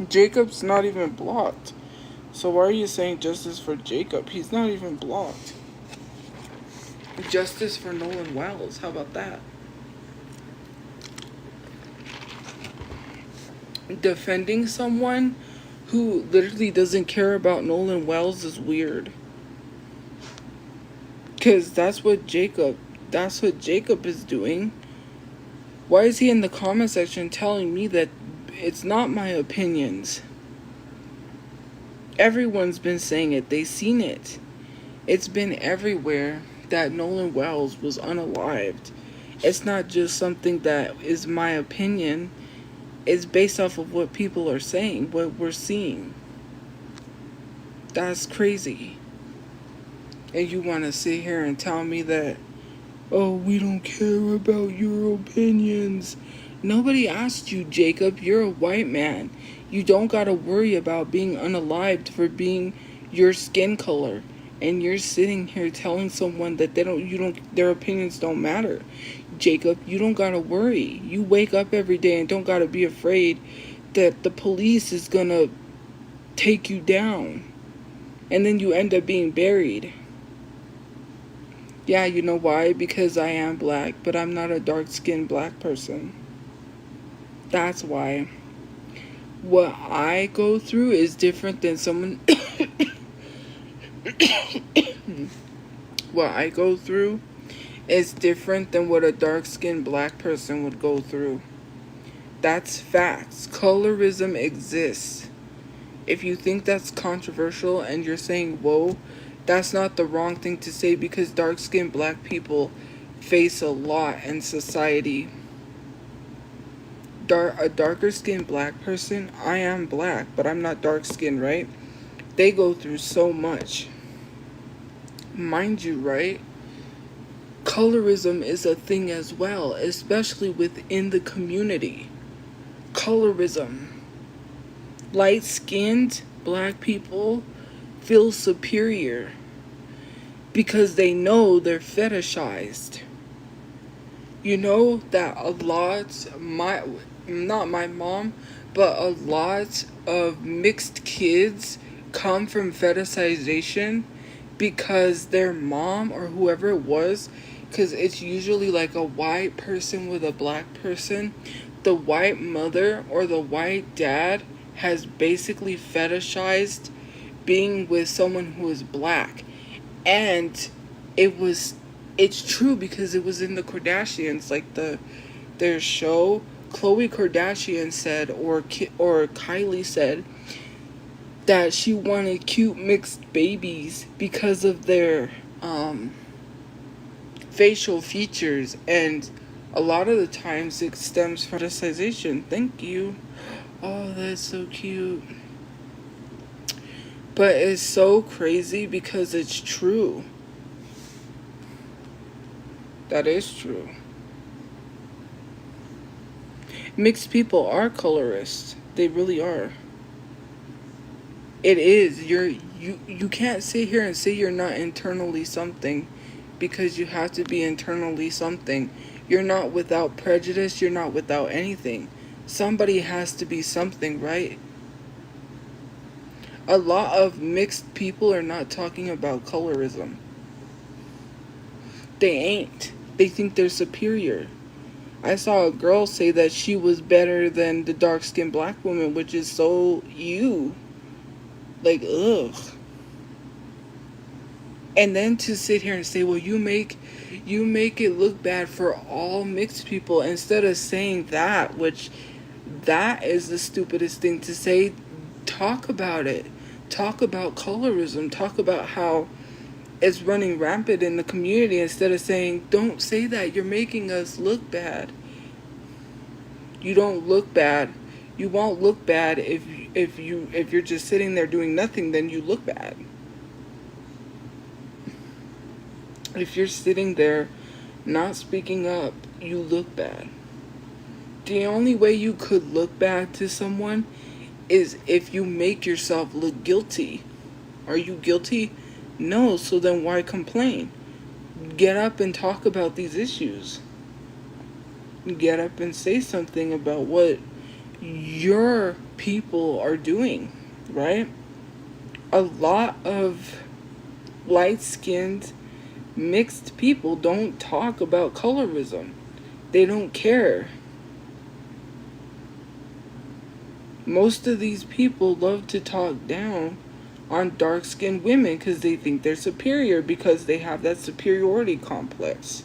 Speaker 1: Jacob's not even blocked. So why are you saying justice for Jacob? He's not even blocked. Justice for Nolan Wells. How about that? Defending someone who literally doesn't care about Nolan Wells is weird. Because that's what Jacob is doing. Why is he in the comment section telling me that it's not my opinions? Everyone's been saying it. They've seen it. It's been everywhere that Nolan Wells was unalived. It's not just something that is my opinion. It's based off of what people are saying, what we're seeing. That's crazy. And you want to sit here and tell me that, oh, we don't care about your opinions. Nobody asked you, Jacob. You're a white man. You don't gotta worry about being unalived for being your skin color. And you're sitting here telling someone that their opinions don't matter. Jacob, you don't gotta worry. You wake up every day and don't gotta be afraid that the police is gonna take you down. And then you end up being buried. Yeah, you know why? Because I am black, but I'm not a dark-skinned black person. That's why. What I go through is different than someone... What I go through is different than what a dark-skinned black person would go through. That's facts. Colorism exists. If you think that's controversial and you're saying, whoa, that's not the wrong thing to say because dark-skinned black people face a lot in society. A darker-skinned black person, I am black, but I'm not dark-skinned, right? They go through so much. Mind you, right? Colorism is a thing as well, especially within the community. Colorism. Light-skinned black people feel superior because they know they're fetishized. You know that a lot, not my mom, but a lot of mixed kids come from fetishization because their mom or whoever it was, because it's usually like a white person with a black person, the white mother or the white dad has basically fetishized being with someone who is black. And it's true because it was in the Kardashians, like their show. Khloe Kardashian said, or Kylie said, that she wanted cute mixed babies because of their facial features, and a lot of the times it stems from fetishization. Thank you. Oh, that's so cute. But it's so crazy because it's true. That is true. Mixed people are colorists. They really are. It is. You can't sit here and say you're not internally something because you have to be internally something. You're not without prejudice. You're not without anything. Somebody has to be something, right? A lot of mixed people are not talking about colorism. They ain't. They think they're superior. I saw a girl say that she was better than the dark-skinned black woman, which is so you. Like, ugh. And then to sit here and say, well, you make it look bad for all mixed people, instead of saying that, which that is the stupidest thing to say. Talk about it. Talk about colorism. Talk about how it's running rampant in the community, instead of saying, don't say that, you're making us look bad. You don't look bad. You won't look bad if you're just sitting there doing nothing, then you look bad. If you're sitting there not speaking up, you look bad. The only way you could look bad to someone is if you make yourself look guilty. Are you guilty? No, so then why complain? Get up and talk about these issues. Get up and say something about what your people are doing, right? A lot of light-skinned, mixed people don't talk about colorism. They don't care. Most of these people love to talk down on dark-skinned women because they think they're superior, because they have that superiority complex.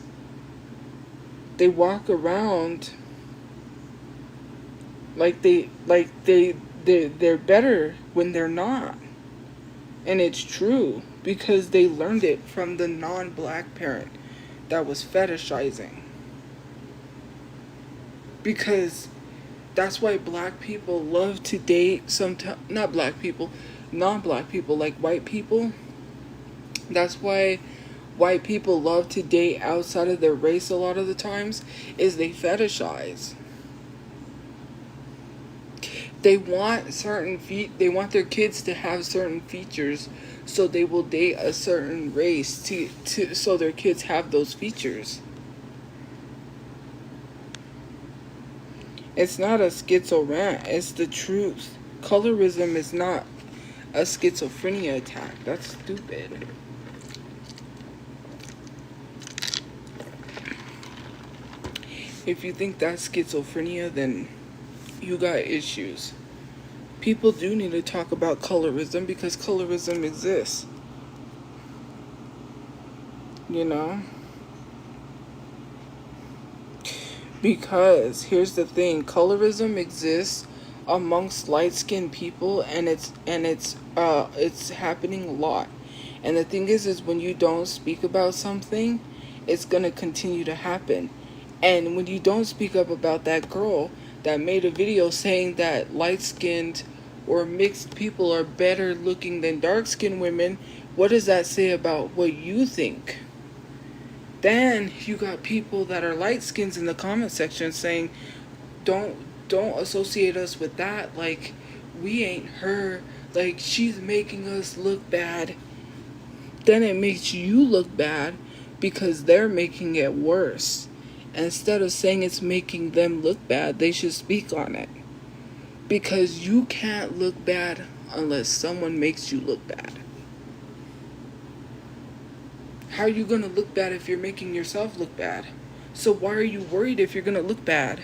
Speaker 1: They walk around like they're better when they're not. And it's true, because they learned it from the non-black parent that was fetishizing. Because that's why black people love to date sometimes, not black people, non-black people, like white people. That's why white people love to date outside of their race a lot of the times, is they fetishize. They want they want their kids to have certain features, so they will date a certain race so their kids have those features. It's not a schizo rant, it's the truth. Colorism is not a schizophrenia attack. That's stupid. If you think that's schizophrenia, then you got issues. People do need to talk about colorism, because colorism exists. You know? Because here's the thing, colorism exists amongst light-skinned people, and it's happening a lot. And the thing is when you don't speak about something, it's gonna continue to happen. And when you don't speak up about that girl that made a video saying that light-skinned or mixed people are better looking than dark-skinned women, what does that say about what you think? Then you got people that are light-skins in the comment section saying, don't associate us with that, like we ain't her, like she's making us look bad. Then it makes you look bad because they're making it worse. Instead of saying it's making them look bad, they should speak on it. Because you can't look bad unless someone makes you look bad. How are you going to look bad if you're making yourself look bad? So why are you worried if you're going to look bad?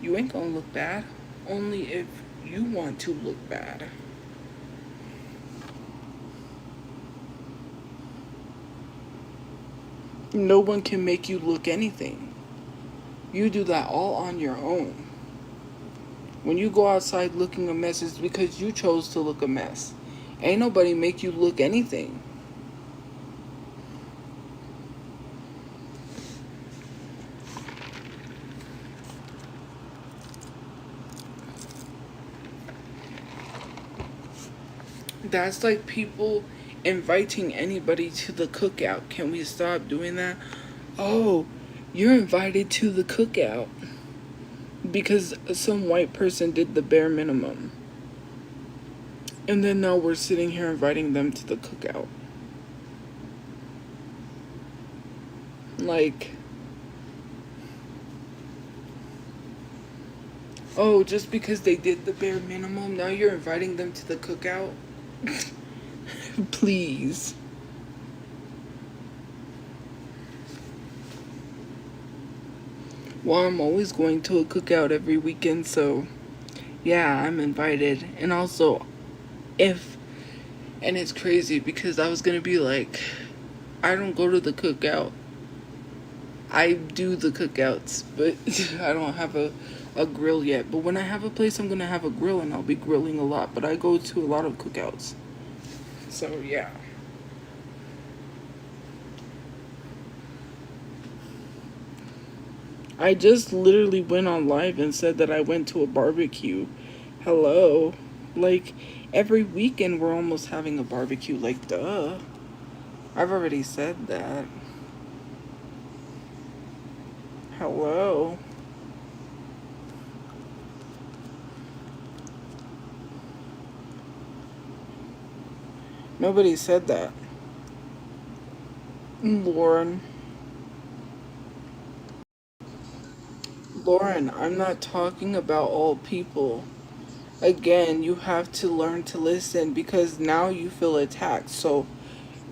Speaker 1: You ain't going to look bad. Only if you want to look bad. No one can make you look anything. You do that all on your own. When you go outside looking a mess, it's because you chose to look a mess. Ain't nobody make you look anything. That's like people inviting anybody to the cookout. Can we stop doing that? Oh, you're invited to the cookout because some white person did the bare minimum. And then now we're sitting here inviting them to the cookout. Like, oh, just because they did the bare minimum, now you're inviting them to the cookout? Please. Well, I'm always going to a cookout every weekend, so yeah, I'm invited. And also, if, and it's crazy because I was gonna be like, I don't go to the cookout. I do the cookouts, but I don't have a grill yet. But when I have a place, I'm gonna have a grill and I'll be grilling a lot. But I go to a lot of cookouts. So yeah. I just literally went on live and said that I went to a barbecue. Hello. Like, every weekend we're almost having a barbecue. Like, duh. I've already said that. Hello. Nobody said that. Lauren. Lauren, I'm not talking about all people. Again, you have to learn to listen because now you feel attacked. So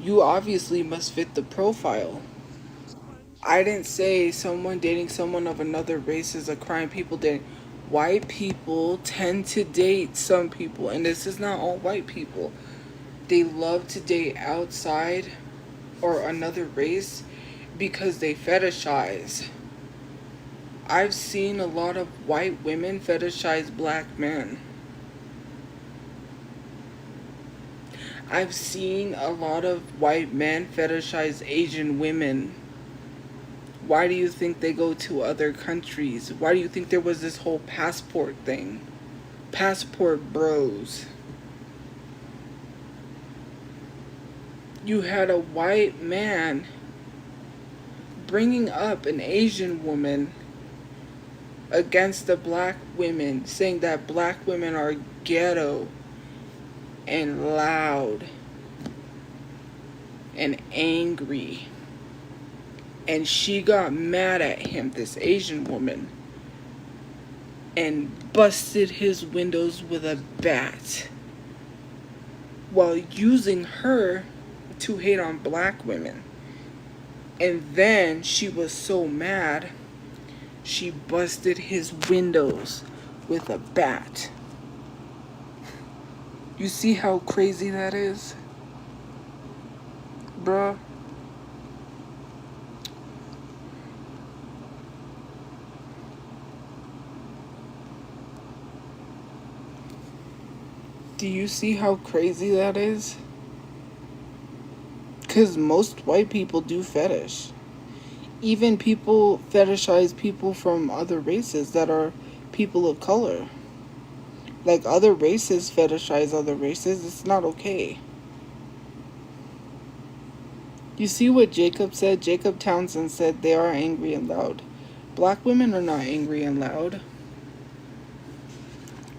Speaker 1: you obviously must fit the profile. I didn't say someone dating someone of another race is a crime. People date. White people tend to date some people, and this is not all white people. They love to date outside or another race because they fetishize. I've seen a lot of white women fetishize black men. I've seen a lot of white men fetishize Asian women. Why do you think they go to other countries? Why do you think there was this whole passport thing? Passport bros. You had a white man bringing up an Asian woman against the black women, saying that black women are ghetto and loud and angry. And she got mad at him, this Asian woman, and busted his windows with a bat while using her to hate on black women. And then she was so mad, she busted his windows with a bat. You see how crazy that is? Bruh. Do you see how crazy that is? Because most white people do fetish. Even people fetishize people from other races that are people of color. Like, other races fetishize other races. It's not okay. You see what Jacob said? Jacob Townsend said they are angry and loud. Black women are not angry and loud.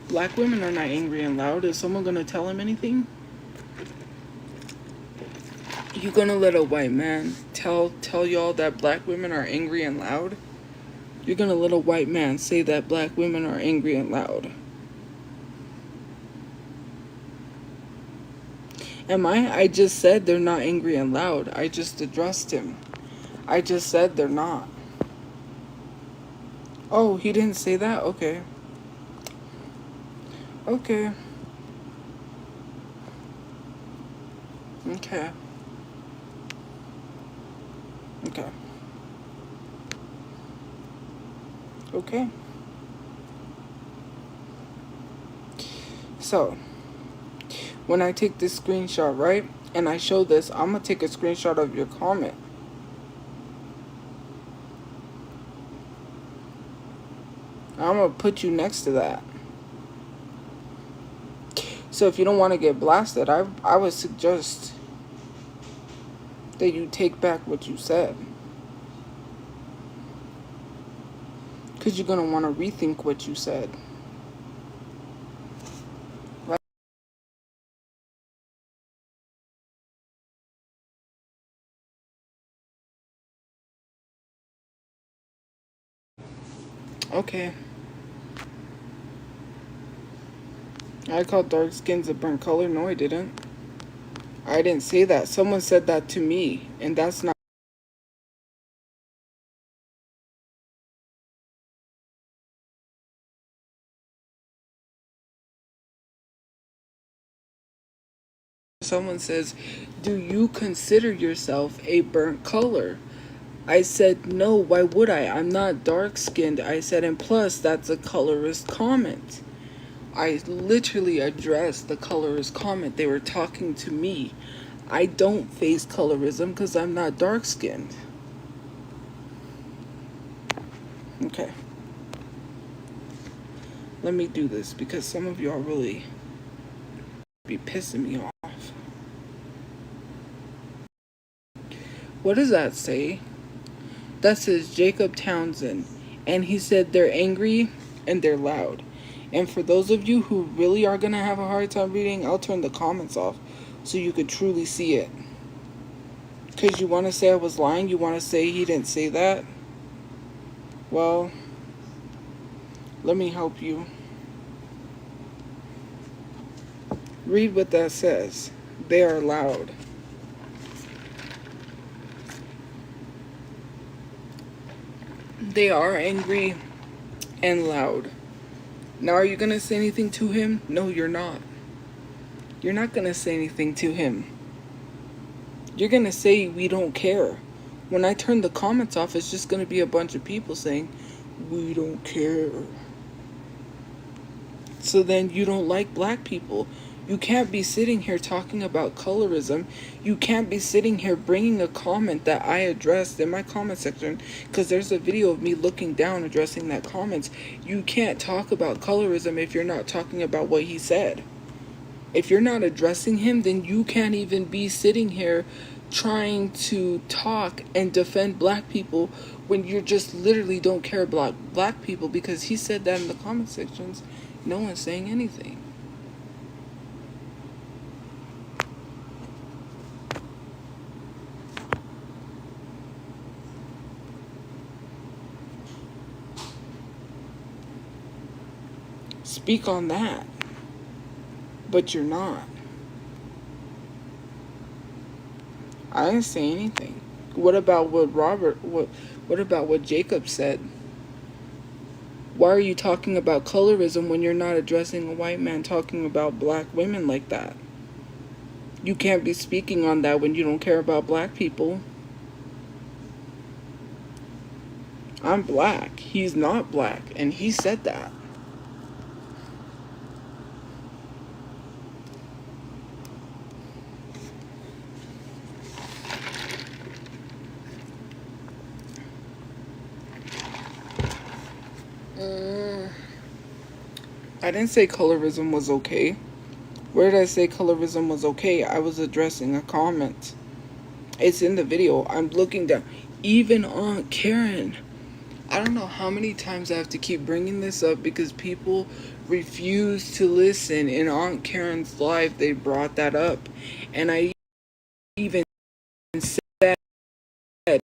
Speaker 1: Black women are not angry and loud. Is someone gonna tell him anything? You gonna let a white man tell y'all that black women are angry and loud? You're gonna let a white man say that black women are angry and loud? Am I? I just said they're not angry and loud. I just addressed him. I just said they're not. Oh, he didn't say that? Okay. Okay. Okay. Okay. Okay. So, when I take this screenshot, right, and I show this, I'm gonna take a screenshot of your comment. I'm gonna put you next to that. So if you don't want to get blasted, I would suggest that you take back what you said. Because you're gonna want to rethink what you said. Right? Okay. I called dark skins a burnt color. No, I didn't. I didn't say that. Someone said that to me, and that's not someone says, "Do you consider yourself a burnt color?" I said, "No, why would I? I'm not dark skinned." I said, "And plus, that's a colorist comment." I literally addressed the colorist comment. They were talking to me. I don't face colorism because I'm not dark skinned. Okay. Let me do this because some of y'all really be pissing me off. What does that say? That says Jacob Townsend. And he said they're angry and they're loud. And for those of you who really are going to have a hard time reading, I'll turn the comments off so you could truly see it. Because you want to say I was lying? You want to say he didn't say that? Well, let me help you. Read what that says. They are loud. They are angry and loud. Now, are you going to say anything to him? No, you're not. You're not going to say anything to him. You're going to say we don't care. When I turn the comments off, it's just going to be a bunch of people saying, we don't care. So then you don't like black people. You can't be sitting here talking about colorism. You can't be sitting here bringing a comment that I addressed in my comment section, because there's a video of me looking down addressing that comments. You can't talk about colorism if you're not talking about what he said. If you're not addressing him, then you can't even be sitting here trying to talk and defend black people when you just literally don't care about black people, because he said that in the comment sections. No one's saying anything. Speak on that. But you're not. I didn't say anything. What about what about what Jacob said? Why are you talking about colorism when you're not addressing a white man talking about black women like that? You can't be speaking on that when you don't care about black people. I'm black. He's not black, and he said that. I didn't say colorism was okay. Where did I say colorism was okay? I was addressing a comment. It's in the video. I'm looking down. Even Aunt Karen. I don't know how many times I have to keep bringing this up because people refuse to listen. In Aunt Karen's live, they brought that up. And I even said it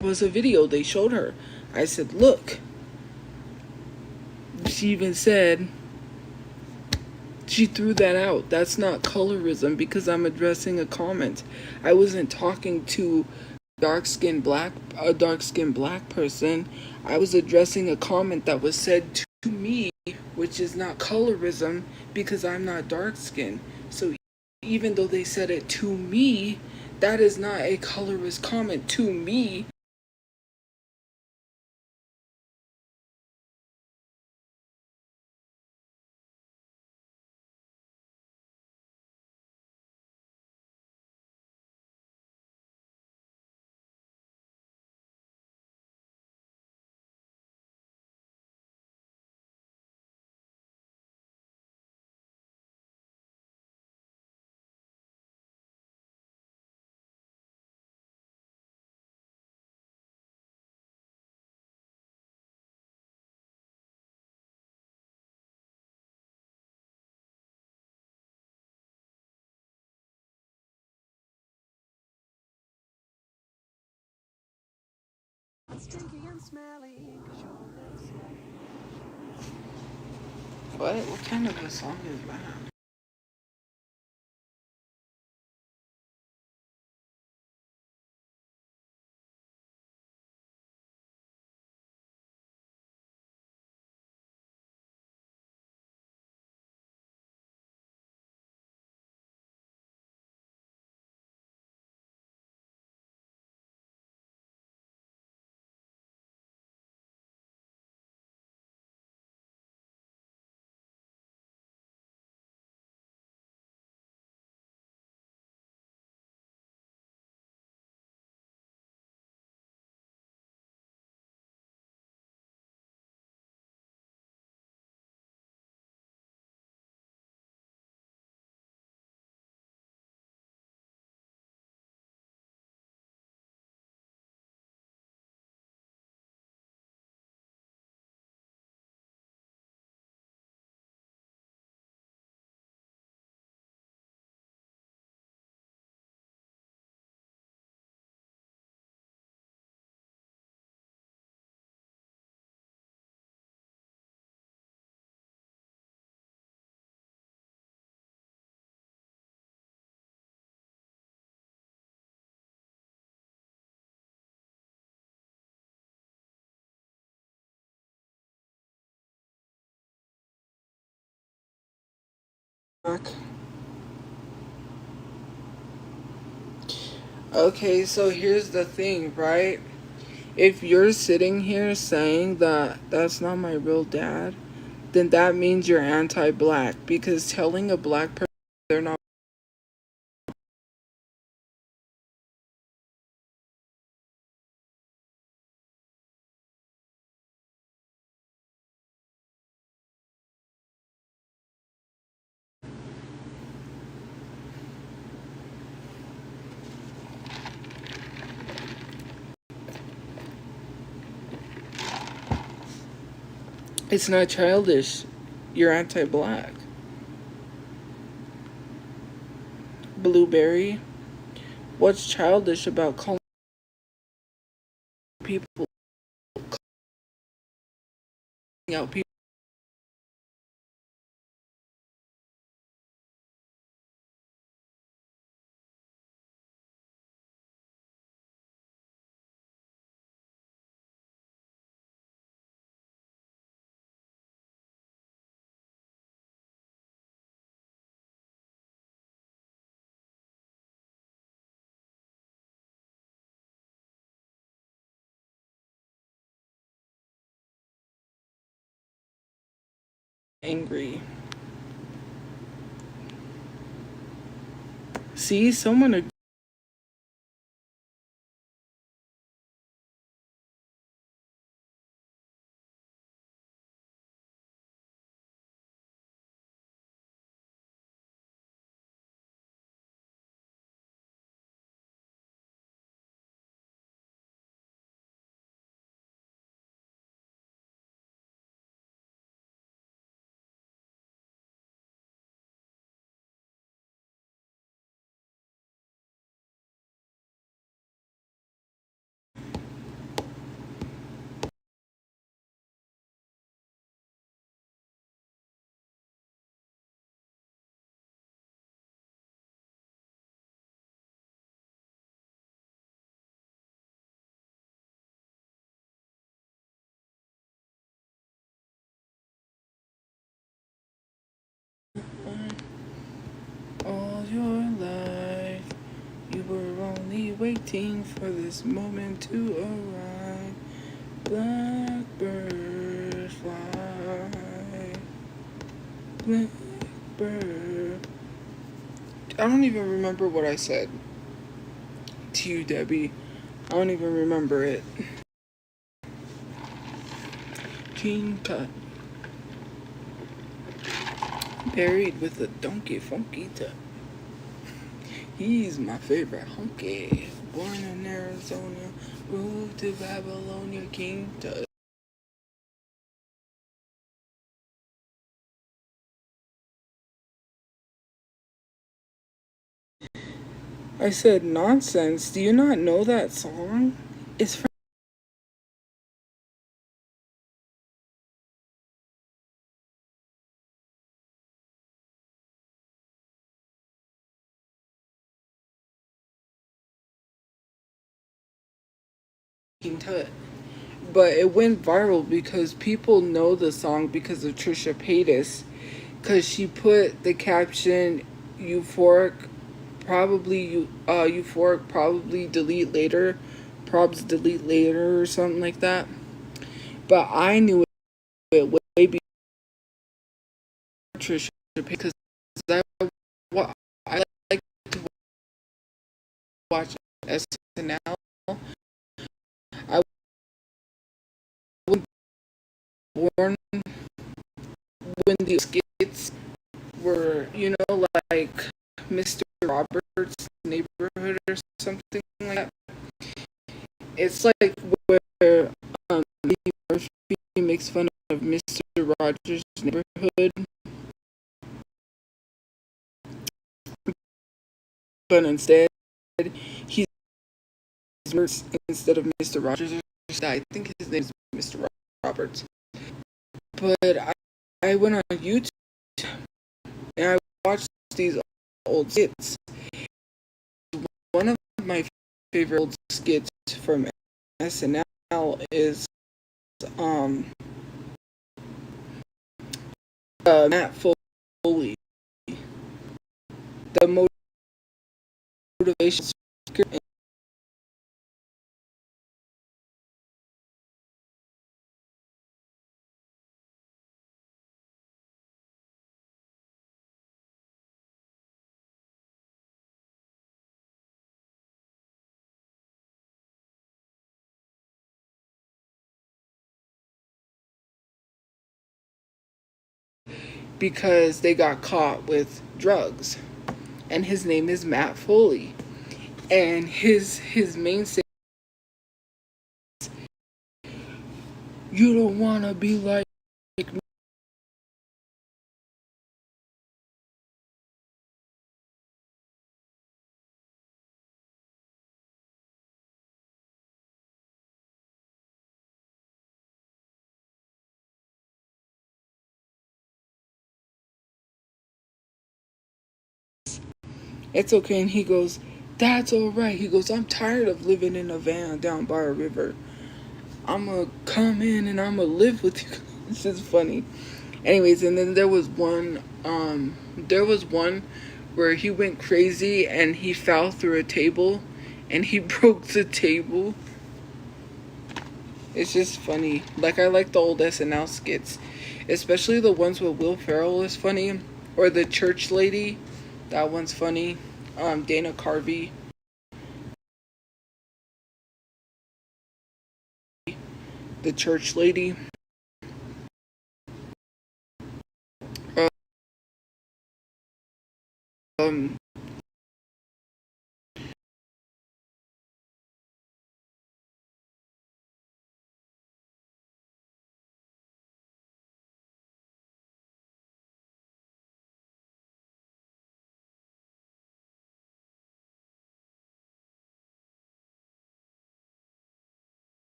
Speaker 1: was a video they showed her. I said, look. She even said, she threw that out. That's not colorism because I'm addressing a comment. I wasn't talking to a dark-skinned black person. I was addressing a comment that was said to me, which is not colorism because I'm not dark-skinned. So even though they said it to me, that is not a colorist comment to me. What kind of a song is that? Okay, so here's the thing, right? If you're sitting here saying that that's not my real dad, then that means you're anti-black, because telling a black person they're not, it's not childish. You're anti-black. Blueberry. What's childish about calling people out people? Angry. See, someone all your life you were only waiting for this moment to arrive. Blackbird fly. Blackbird. I don't even remember what I said to you, Debbie. I don't even remember it. Gene cut. Buried with a donkey funky tut. He's my favorite hunky. Born in Arizona, moved to Babylonia, King Tut. I said, nonsense. Do you not know that song? It's from King Tut. But it went viral because people know the song because of Trisha Paytas. Because she put the caption, euphoric, probably delete later. Probs delete later or something like that. But I knew it way before Trisha because I, I like to watch SNL. I was born when the skits were, like Mr. Roberts' Neighborhood or something like that. It's like where Eddie Murphy makes fun of Mr. Rogers' Neighborhood, but instead he's instead of Mr. Rogers. I think his name is Mr. Roberts. But I went on YouTube and I watched these old skits. One of my favorite old skits from SNL is Matt Foley. the motivation speaker. Because they got caught with drugs, and his name is Matt Foley, and his main thing, you don't want to be like me. It's okay. And he goes, that's all right. He goes, I'm tired of living in a van down by a river. I'm gonna come in and I'm gonna live with you. It's just funny. Anyways, and then there was one where he went crazy and he fell through a table and he broke the table. It's just funny. Like, I like the old SNL skits, especially the ones with Will Ferrell is funny, or the church lady. That one's funny. Dana Carvey, the church lady. Um,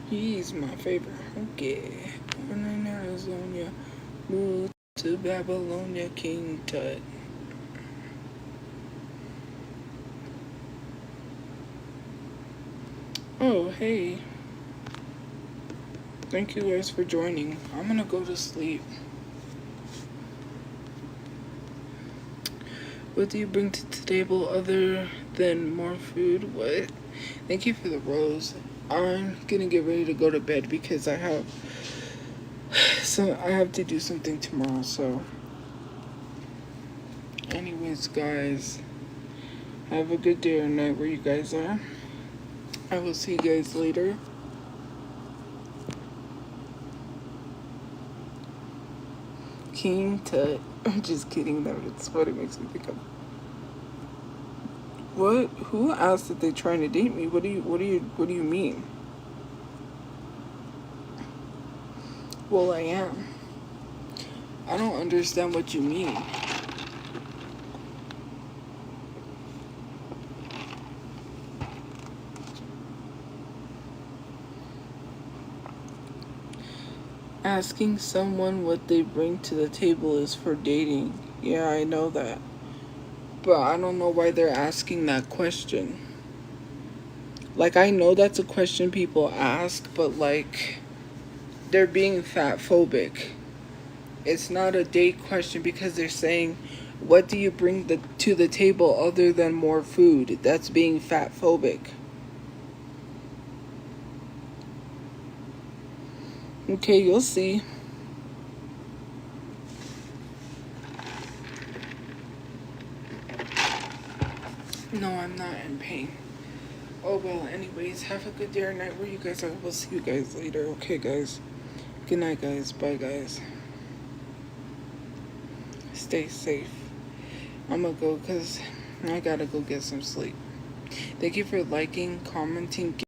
Speaker 1: he's my favorite. Okay. Born in Arizona, moved to Babylonia, King Tut. Oh, hey. Thank you guys for joining. I'm gonna go to sleep. What do you bring to the table other than more food? What? Thank you for the rose. I'm gonna get ready to go to bed because I have to do something tomorrow. So, anyways, guys, have a good day or night where you guys are. I will see you guys later. King Tut. I'm just kidding. That's what it makes me think of. What? Who asked if they're trying to date me? What do you mean? Well, I am. I don't understand what you mean. Asking someone what they bring to the table is for dating. Yeah, I know that. But I don't know why they're asking that question. Like, I know that's a question people ask, but like, they're being fat phobic. It's not a date question because they're saying, what do you bring to the table other than more food? That's being fat phobic. Okay, you'll see. No, I'm not in pain. Oh well, anyways, have a good day or night where you guys are. We'll see you guys later. Okay, guys. Good night, guys. Bye, guys. Stay safe. I'm gonna go because I gotta go get some sleep. Thank you for liking, commenting.